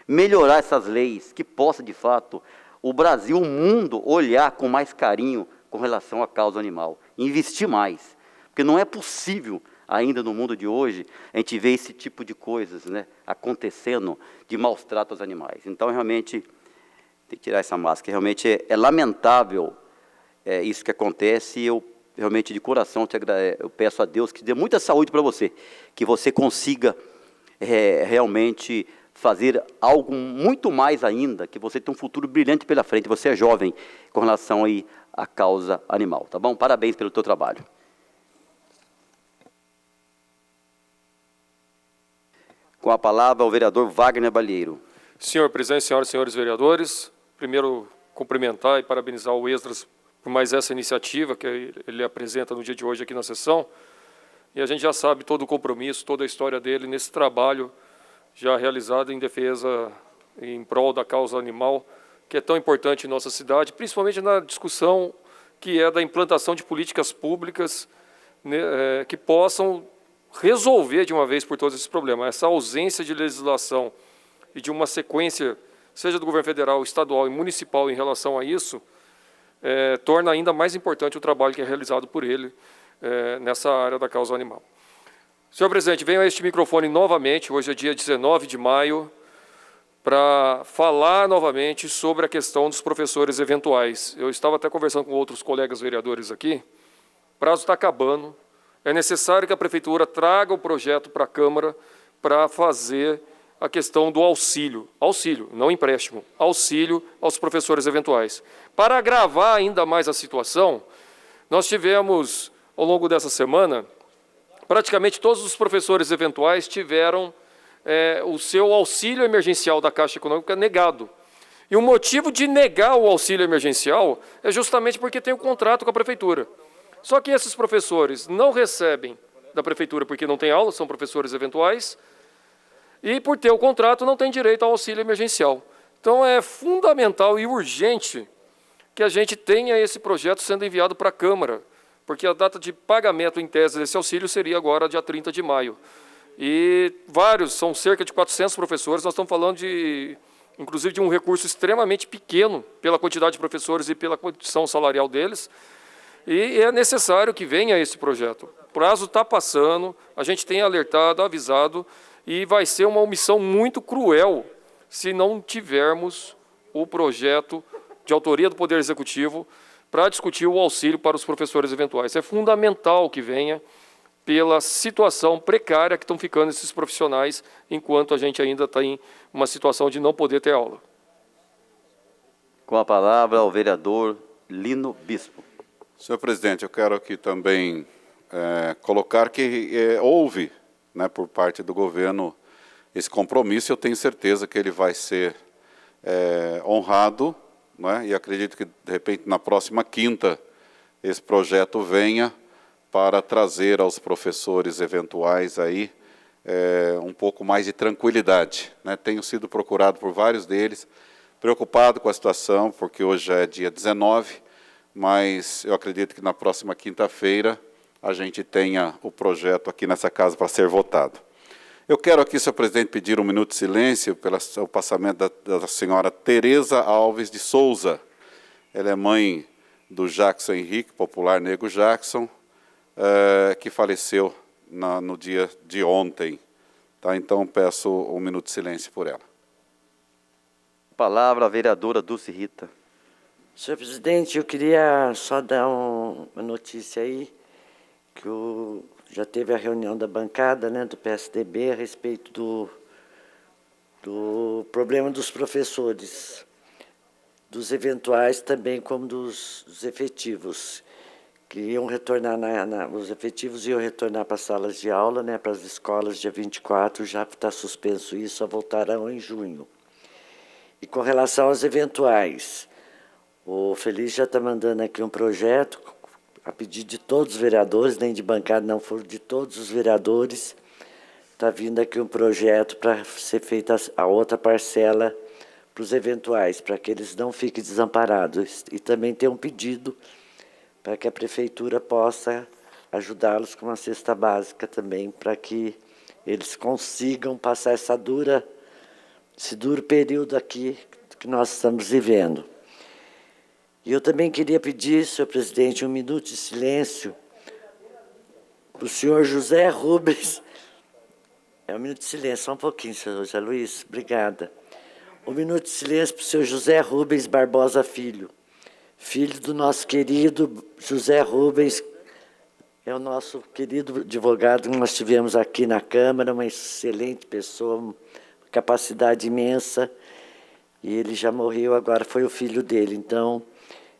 Speaker 2: Melhorar essas leis, que possa, de fato, o Brasil, o mundo, olhar com mais carinho com relação à causa animal. Investir mais. Porque não é possível, ainda no mundo de hoje, a gente ver esse tipo de coisas, né, acontecendo, de maus tratos aos animais. Então, realmente, tem que tirar essa máscara. Realmente é lamentável isso que acontece, e eu realmente, de coração, eu peço a Deus que dê muita saúde para você, que você consiga realmente fazer algo muito mais ainda, que você tem um futuro brilhante pela frente, você é jovem com relação aí à causa animal, tá bom? Parabéns pelo teu trabalho. Com a palavra o vereador Wagner Balheiro.
Speaker 3: Senhor presidente, senhoras e senhores vereadores, primeiro cumprimentar e parabenizar o Esdras por mais essa iniciativa que ele apresenta no dia de hoje aqui na sessão. E a gente já sabe todo o compromisso, toda a história dele nesse trabalho já realizado em defesa, em prol da causa animal, que é tão importante em nossa cidade, principalmente na discussão que é da implantação de políticas públicas, né, que possam resolver de uma vez por todos esses problemas. Essa ausência de legislação e de uma sequência, seja do governo federal, estadual e municipal em relação a isso, torna ainda mais importante o trabalho que é realizado por ele nessa área da causa animal. Senhor presidente, venho a este microfone novamente, hoje é dia 19 de maio, para falar novamente sobre a questão dos professores eventuais. Eu estava até conversando com outros colegas vereadores aqui, o prazo está acabando, é necessário que a Prefeitura traga o projeto para a Câmara para fazer a questão do auxílio, não empréstimo, auxílio aos professores eventuais. Para agravar ainda mais a situação, nós tivemos, ao longo dessa semana, praticamente todos os professores eventuais tiveram o seu auxílio emergencial da Caixa Econômica negado. E o motivo de negar o auxílio emergencial é justamente porque tem um contrato com a Prefeitura. Só que esses professores não recebem da Prefeitura porque não tem aula, são professores eventuais, e por ter o contrato não tem direito ao auxílio emergencial. Então, é fundamental e urgente que a gente tenha esse projeto sendo enviado para a Câmara, porque a data de pagamento, em tese, desse auxílio seria agora dia 30 de maio. E são cerca de 400 professores, nós estamos falando inclusive de um recurso extremamente pequeno pela quantidade de professores e pela condição salarial deles, e é necessário que venha esse projeto. O prazo está passando, a gente tem alertado, avisado, e vai ser uma omissão muito cruel se não tivermos o projeto de autoria do Poder Executivo para discutir o auxílio para os professores eventuais. É fundamental que venha pela situação precária que estão ficando esses profissionais, enquanto a gente ainda está em uma situação de não poder ter aula.
Speaker 2: Com a palavra, o vereador Lino Bispo.
Speaker 5: Senhor presidente, eu quero aqui também colocar que houve, né, por parte do governo, esse compromisso. Eu tenho certeza que ele vai ser honrado, né, e acredito que, de repente, na próxima quinta, esse projeto venha para trazer aos professores eventuais aí um pouco mais de tranquilidade, né? Tenho sido procurado por vários deles, preocupado com a situação, porque hoje já é dia 19, mas eu acredito que na próxima quinta-feira a gente tenha o projeto aqui nessa casa para ser votado. Eu quero aqui, senhor presidente, pedir um minuto de silêncio pelo passamento da senhora Tereza Alves de Souza. Ela é mãe do Jackson Henrique, popular Nego Jackson, que faleceu no dia de ontem. Tá? Então, peço um minuto de silêncio por ela.
Speaker 2: Palavra, a vereadora Dulce Rita.
Speaker 8: Senhor presidente, eu queria só dar uma notícia aí, que já teve a reunião da bancada, né, do PSDB a respeito do problema dos professores, dos eventuais também como dos efetivos, que iam retornar, os efetivos iam retornar para as salas de aula, né, para as escolas, dia 24, já está suspenso isso, só voltarão em junho. E com relação aos eventuais, o Feliz já está mandando aqui um projeto, a pedido de todos os vereadores, nem de bancada, não, foram de todos os vereadores, está vindo aqui um projeto para ser feita a outra parcela para os eventuais, para que eles não fiquem desamparados. E também tem um pedido para que a prefeitura possa ajudá-los com uma cesta básica também, para que eles consigam passar esse duro período aqui que nós estamos vivendo. E eu também queria pedir, senhor presidente, um minuto de silêncio para o senhor José Rubens. Um minuto de silêncio, só um pouquinho, senhor José Luiz, obrigada. Um minuto de silêncio para o senhor José Rubens Barbosa Filho, filho do nosso querido José Rubens, é o nosso querido advogado que nós tivemos aqui na Câmara, uma excelente pessoa, uma capacidade imensa, e ele já morreu, agora foi o filho dele. Então,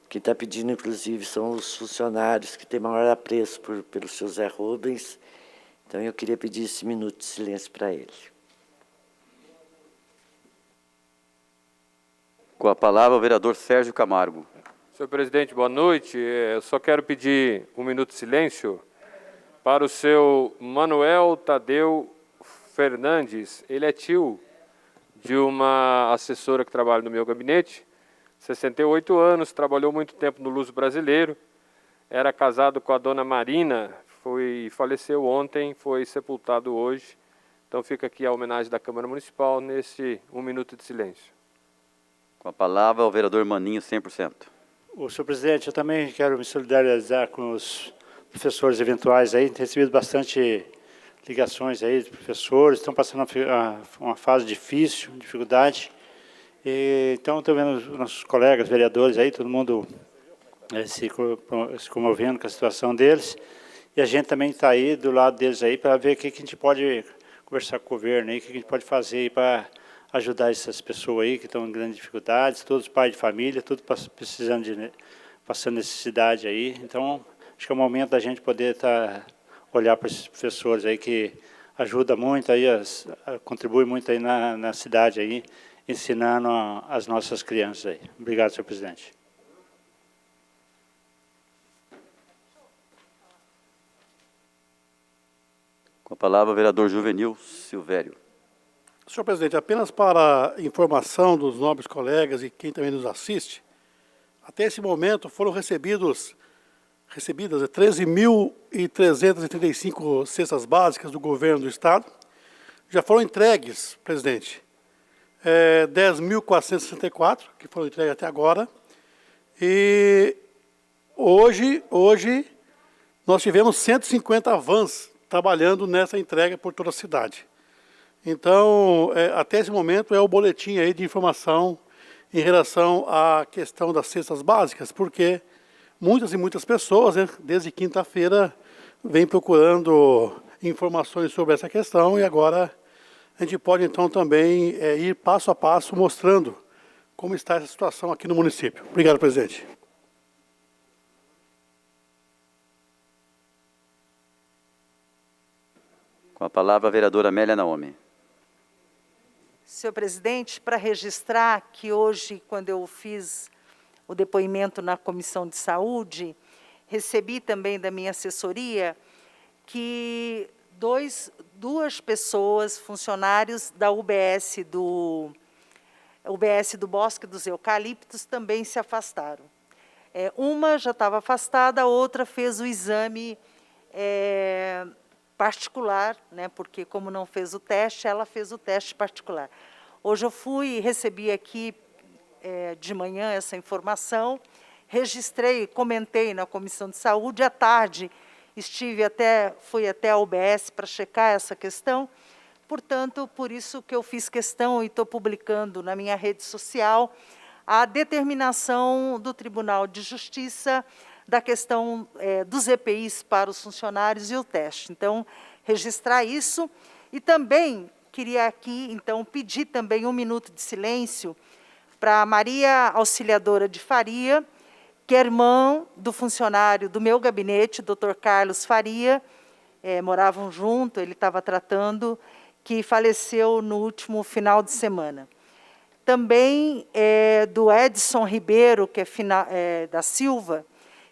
Speaker 8: quem está pedindo, inclusive, são os funcionários que têm maior apreço pelo seu Zé Rubens. Então, eu queria pedir esse minuto de silêncio para ele.
Speaker 2: Com a palavra, o vereador Sérgio Camargo.
Speaker 6: Senhor presidente, boa noite. Eu só quero pedir um minuto de silêncio para o seu Manuel Tadeu Fernandes. Ele é tio de uma assessora que trabalha no meu gabinete, 68 anos, trabalhou muito tempo no Luso Brasileiro, era casado com a dona Marina, faleceu ontem, foi sepultado hoje. Então fica aqui a homenagem da Câmara Municipal nesse um minuto de silêncio.
Speaker 2: Com a palavra, o vereador Maninho, 100%.
Speaker 7: Senhor presidente, eu também quero me solidarizar com os professores eventuais aí, tem recebido bastante ligações aí de professores, estão passando uma fase difícil, dificuldade. Então, estou vendo os nossos colegas vereadores aí, todo mundo se comovendo com a situação deles. E a gente também está aí do lado deles aí para ver o que a gente pode conversar com o governo aí, o que a gente pode fazer aí para ajudar essas pessoas aí que estão em grandes dificuldades, todos pais de família, todos passando necessidade aí. Então, acho que é o momento da gente poder olhar para esses professores aí que ajudam muito aí, contribuem muito aí na cidade aí, ensinando as nossas crianças aí. Obrigado, senhor presidente.
Speaker 2: Com a palavra, o vereador Juvenil Silvério.
Speaker 9: Senhor presidente, apenas para informação dos nobres colegas e quem também nos assiste, até esse momento foram recebidas 13.335 cestas básicas do governo do Estado. Já foram entregues, presidente, 10.464, que foram entregues até agora. E hoje nós tivemos 150 vans trabalhando nessa entrega por toda a cidade. Então, até esse momento é o boletim aí de informação em relação à questão das cestas básicas, porque muitas e muitas pessoas, né, desde quinta-feira, vêm procurando informações sobre essa questão e agora a gente pode então também ir passo a passo mostrando como está essa situação aqui no município. Obrigado, presidente.
Speaker 2: Com a palavra, a vereadora Amélia Naomi.
Speaker 10: Senhor presidente, para registrar que hoje, quando eu fiz o depoimento na Comissão de Saúde, recebi também da minha assessoria que duas pessoas, funcionários da UBS do Bosque dos Eucaliptos, também se afastaram. Uma já estava afastada, a outra fez o exame particular, né, porque como não fez o teste, ela fez o teste particular. Hoje eu recebi aqui de manhã essa informação, registrei, comentei na Comissão de Saúde, à tarde fui até a UBS para checar essa questão, portanto, por isso que eu fiz questão e estou publicando na minha rede social a determinação do Tribunal de Justiça da questão dos EPIs para os funcionários e o teste. Então, registrar isso. E também queria aqui, então, pedir também 1 minuto de silêncio para a Maria Auxiliadora de Faria, que é irmã do funcionário do meu gabinete, Dr. Carlos Faria, moravam junto, ele estava tratando, que faleceu no último final de semana. Também do Edson Ribeiro, que é da Silva,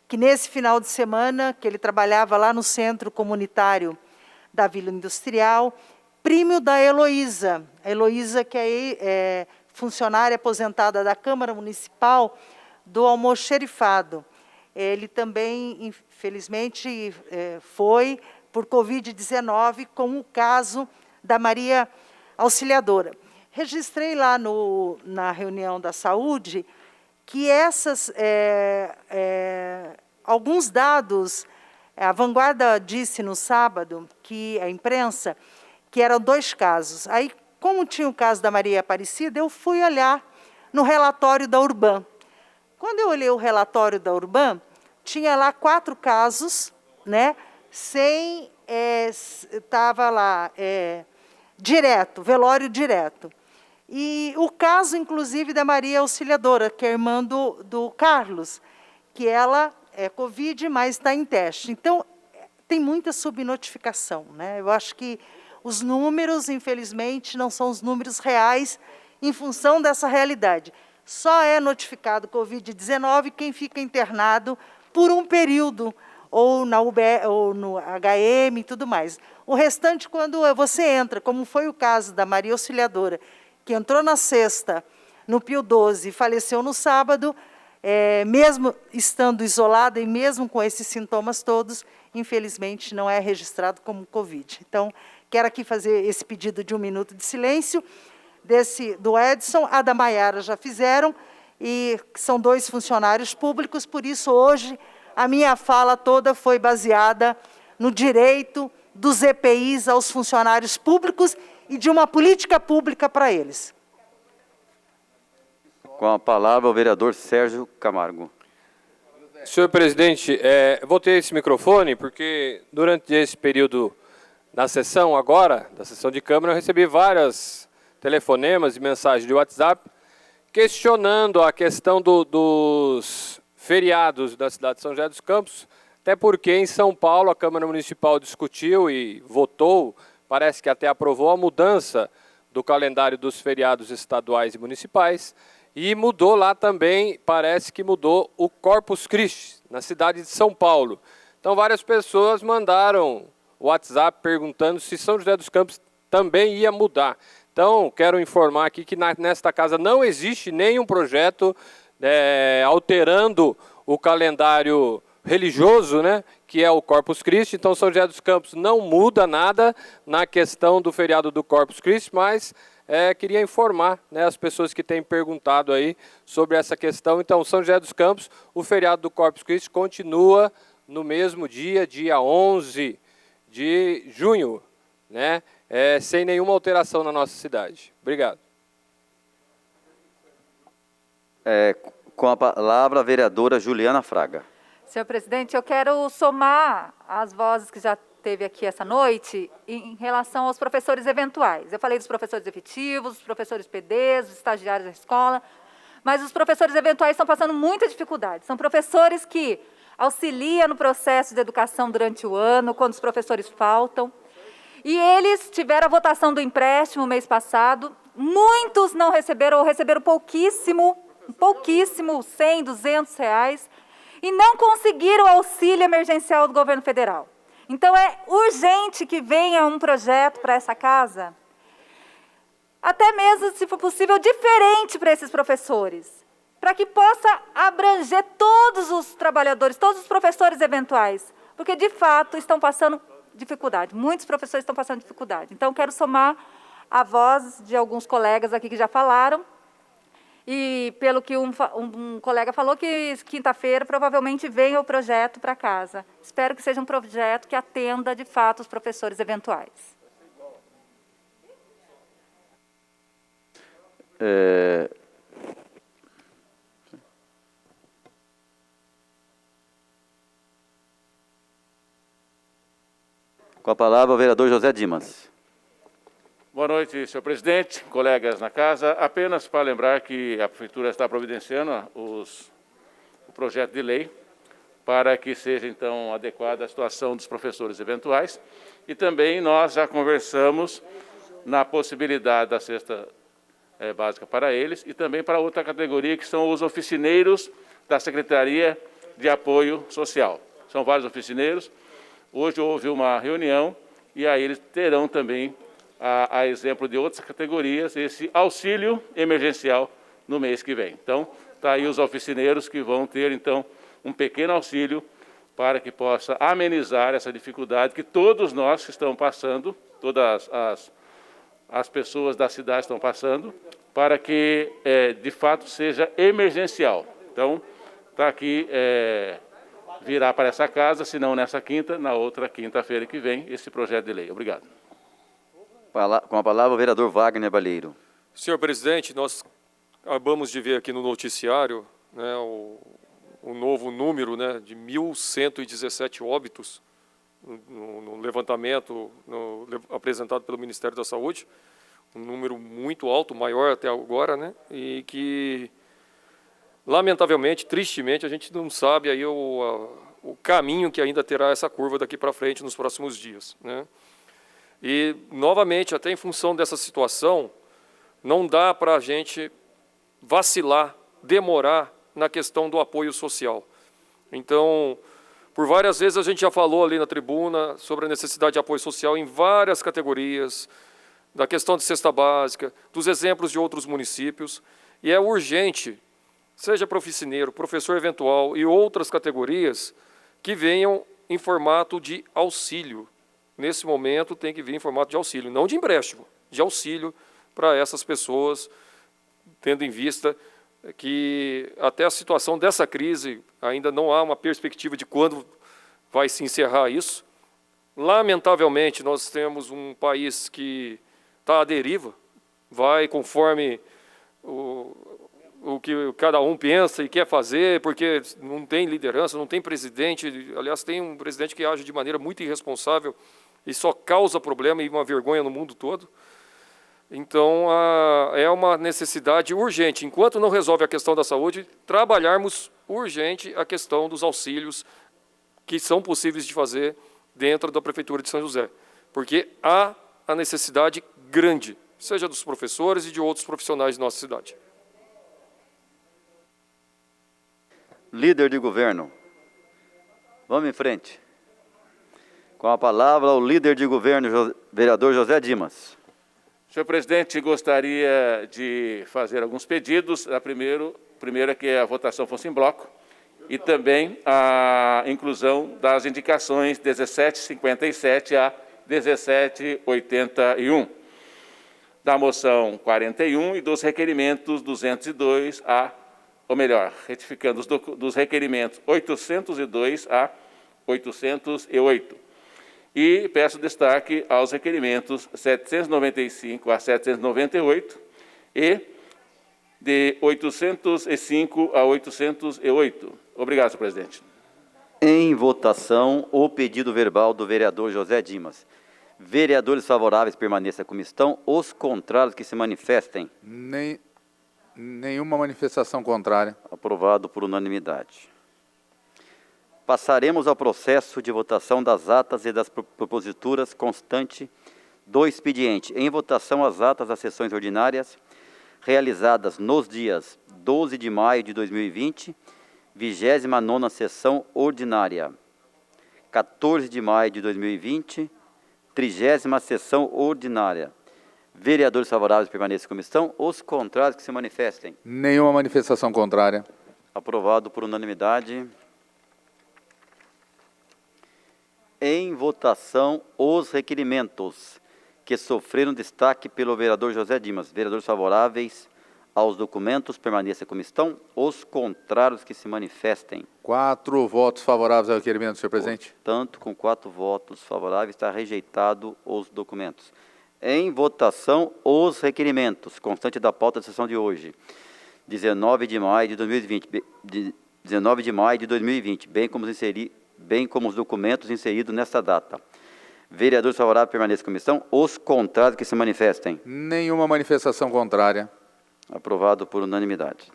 Speaker 10: que nesse final de semana, que ele trabalhava lá no Centro Comunitário da Vila Industrial, primo da Heloísa. A Heloísa, que é funcionária aposentada da Câmara Municipal do Almoxerifado. Ele também, infelizmente, foi por Covid-19, com o caso da Maria Auxiliadora. Registrei lá na reunião da saúde que alguns dados, a Vanguarda disse no sábado, que a imprensa, que eram 2 casos. Aí, como tinha o caso da Maria Aparecida, eu fui olhar no relatório da Urban. Quando eu olhei o relatório da Urban, tinha lá 4 casos, né, estava lá, direto, velório direto. E o caso, inclusive, da Maria Auxiliadora, que é irmã do Carlos, que ela é Covid, mas está em teste. Então, tem muita subnotificação, né? Eu acho que os números, infelizmente, não são os números reais em função dessa realidade. Só é notificado Covid-19 quem fica internado por um período, ou na UBS, ou no HM e tudo mais. O restante, quando você entra, como foi o caso da Maria Auxiliadora, que entrou na sexta, no Pio 12, e faleceu no sábado, mesmo estando isolada e mesmo com esses sintomas todos, infelizmente não é registrado como Covid. Então, quero aqui fazer esse pedido de 1 minuto de silêncio, do Edson, a da Maiara já fizeram, e são 2 funcionários públicos, por isso hoje a minha fala toda foi baseada no direito dos EPIs aos funcionários públicos e de uma política pública para eles.
Speaker 2: Com a palavra, o vereador Sérgio Camargo.
Speaker 6: Senhor presidente, eu vou ter esse microfone porque durante esse período da sessão da sessão de Câmara, eu recebi vários telefonemas e mensagens de WhatsApp questionando a questão dos feriados da cidade de São José dos Campos, até porque em São Paulo a Câmara Municipal discutiu e votou, parece que até aprovou a mudança do calendário dos feriados estaduais e municipais, e mudou lá também, parece que mudou o Corpus Christi, na cidade de São Paulo. Então várias pessoas mandaram WhatsApp perguntando se São José dos Campos também ia mudar. Então, Então, quero informar aqui que nesta casa não existe nenhum projeto alterando o calendário religioso, né, que é o Corpus Christi. Então, São José dos Campos não muda nada na questão do feriado do Corpus Christi, mas queria informar, né, as pessoas que têm perguntado aí sobre essa questão. Então, São José dos Campos, o feriado do Corpus Christi continua no mesmo dia, dia 11 de junho, né, sem nenhuma alteração na nossa cidade. Obrigado.
Speaker 2: Com a palavra, a vereadora Juliana Fraga.
Speaker 20: Senhor presidente, eu quero somar as vozes que já teve aqui essa noite em relação aos professores eventuais. Eu falei dos professores efetivos, dos professores PDs, dos estagiários da escola, mas os professores eventuais estão passando muita dificuldade. São professores que auxiliam no processo de educação durante o ano, quando os professores faltam. E eles tiveram a votação do empréstimo mês passado. Muitos não receberam, ou receberam pouquíssimo, 100, 200 reais, e não conseguiram o auxílio emergencial do governo federal. Então, é urgente que venha um projeto para essa casa, até mesmo, se for possível, diferente para esses professores, para que possa abranger todos os trabalhadores, todos os professores eventuais, porque, de fato, estão passando dificuldade. Muitos professores estão passando dificuldade. Então, quero somar a voz de alguns colegas aqui que já falaram, e pelo que um colega falou, que quinta-feira provavelmente venha o projeto para casa. Espero que seja um projeto que atenda, de fato, os professores eventuais.
Speaker 2: Com a palavra, o vereador José Dimas.
Speaker 11: Boa noite, senhor presidente, colegas na casa. Apenas para lembrar que a Prefeitura está providenciando o projeto de lei para que seja, então, adequada a situação dos professores eventuais. E também nós já conversamos na possibilidade da cesta básica para eles e também para outra categoria, que são os oficineiros da Secretaria de Apoio Social. São vários oficineiros. Hoje houve uma reunião e aí eles terão também, a exemplo de outras categorias, esse auxílio emergencial no mês que vem. Então, está aí os oficineiros que vão ter, então, um pequeno auxílio para que possa amenizar essa dificuldade que todos nós estamos passando, todas as pessoas da cidade estão passando, para que, de fato, seja emergencial. Então, está aqui, virá para essa casa, se não nessa quinta, na outra quinta-feira que vem, esse projeto de lei. Obrigado.
Speaker 2: Com a palavra, o vereador Wagner Balheiro.
Speaker 3: Senhor presidente, nós acabamos de ver aqui no noticiário, né, o novo número, né, de 1.117 óbitos no levantamento apresentado pelo Ministério da Saúde, um número muito alto, maior até agora, né, e que, lamentavelmente, tristemente, a gente não sabe aí o caminho que ainda terá essa curva daqui para frente nos próximos dias, né. E, novamente, até em função dessa situação, não dá para a gente vacilar, demorar na questão do apoio social. Então, por várias vezes a gente já falou ali na tribuna sobre a necessidade de apoio social em várias categorias, da questão de cesta básica, dos exemplos de outros municípios, e é urgente, seja para oficineiro, professor eventual e outras categorias, que venham em formato de auxílio. Nesse momento tem que vir em formato de auxílio, não de empréstimo, de auxílio para essas pessoas, tendo em vista que até a situação dessa crise ainda não há uma perspectiva de quando vai se encerrar isso. Lamentavelmente, nós temos um país que está à deriva, vai conforme o que cada um pensa e quer fazer, porque não tem liderança, não tem presidente. Aliás, tem um presidente que age de maneira muito irresponsável e só causa problema e uma vergonha no mundo todo. Então, é uma necessidade urgente, enquanto não resolve a questão da saúde, trabalharmos urgente a questão dos auxílios que são possíveis de fazer dentro da Prefeitura de São José, porque há a necessidade grande, seja dos professores e de outros profissionais de nossa cidade.
Speaker 2: Líder de governo. Vamos em frente. Com a palavra, o líder de governo, vereador José Dimas.
Speaker 11: Senhor presidente, gostaria de fazer alguns pedidos. Primeiro é que a votação fosse em bloco e também a inclusão das indicações 1757 a 1781, da moção 41 e dos requerimentos 202 a, ou melhor, retificando dos requerimentos 802 a 808. E peço destaque aos requerimentos 795 a 798 e de 805 a 808. Obrigado, senhor presidente.
Speaker 2: Em votação, o pedido verbal do vereador José Dimas. Vereadores favoráveis permaneçam como estão. Os contrários que se manifestem.
Speaker 12: Nenhuma manifestação contrária.
Speaker 2: Aprovado por unanimidade. Passaremos ao processo de votação das atas e das proposituras constante do expediente. Em votação, as atas das sessões ordinárias realizadas nos dias 12 de maio de 2020, 29ª sessão ordinária, 14 de maio de 2020, 30ª sessão ordinária. Vereadores favoráveis permaneçam como estão. Os contrários que se manifestem.
Speaker 12: Nenhuma manifestação contrária.
Speaker 2: Aprovado por unanimidade. Em votação, os requerimentos que sofreram destaque pelo vereador José Dimas. Vereadores favoráveis aos documentos permaneçam como estão. Os contrários que se manifestem.
Speaker 12: 4 votos favoráveis ao requerimento, senhor presidente.
Speaker 2: Portanto, com 4 votos favoráveis, está rejeitado os documentos. Em votação, os requerimentos, constante da pauta da sessão de hoje, 19 de maio de 2020, bem como os documentos inseridos nesta data. Vereadores favoráveis permaneçam como estão. Os contrários que se manifestem.
Speaker 12: Nenhuma manifestação contrária.
Speaker 2: Aprovado por unanimidade.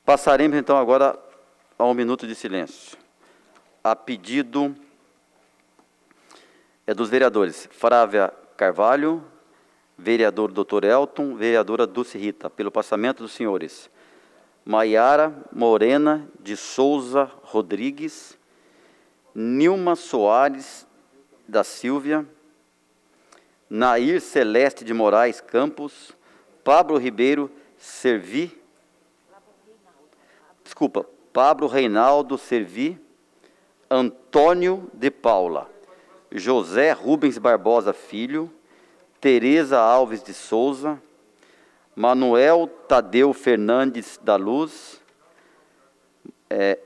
Speaker 2: Passaremos então agora a um minuto de silêncio. A pedido dos vereadores Flávia Carvalho, vereador Dr. Elton, vereadora Dulce Rita, pelo passamento dos senhores Maiara Morena de Souza Rodrigues, Nilma Soares da Silva, Nair Celeste de Moraes Campos, Pablo Reinaldo Servi, Antônio de Paula, José Rubens Barbosa Filho, Tereza Alves de Souza, Manuel Tadeu Fernandes da Luz,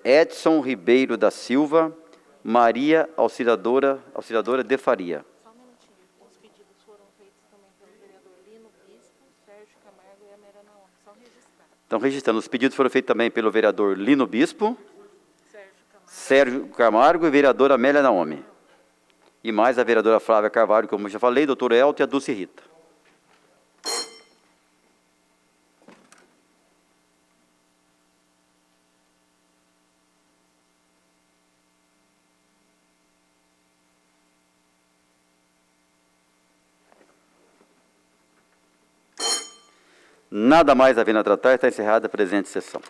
Speaker 2: Edson Ribeiro da Silva, Maria Auxiliadora de Faria.
Speaker 10: Só um minutinho. Os pedidos foram feitos também pelo vereador Lino Bispo, Sérgio Camargo e Amélia Naomi. Só registrar.
Speaker 2: Então, registrando, os pedidos foram feitos também pelo vereador Lino Bispo, Sérgio Camargo e vereadora Amélia Naomi. E mais a vereadora Flávia Carvalho, como eu já falei, doutor Elton e a Dulce Rita. Nada mais havendo a tratar, está encerrada a presente sessão.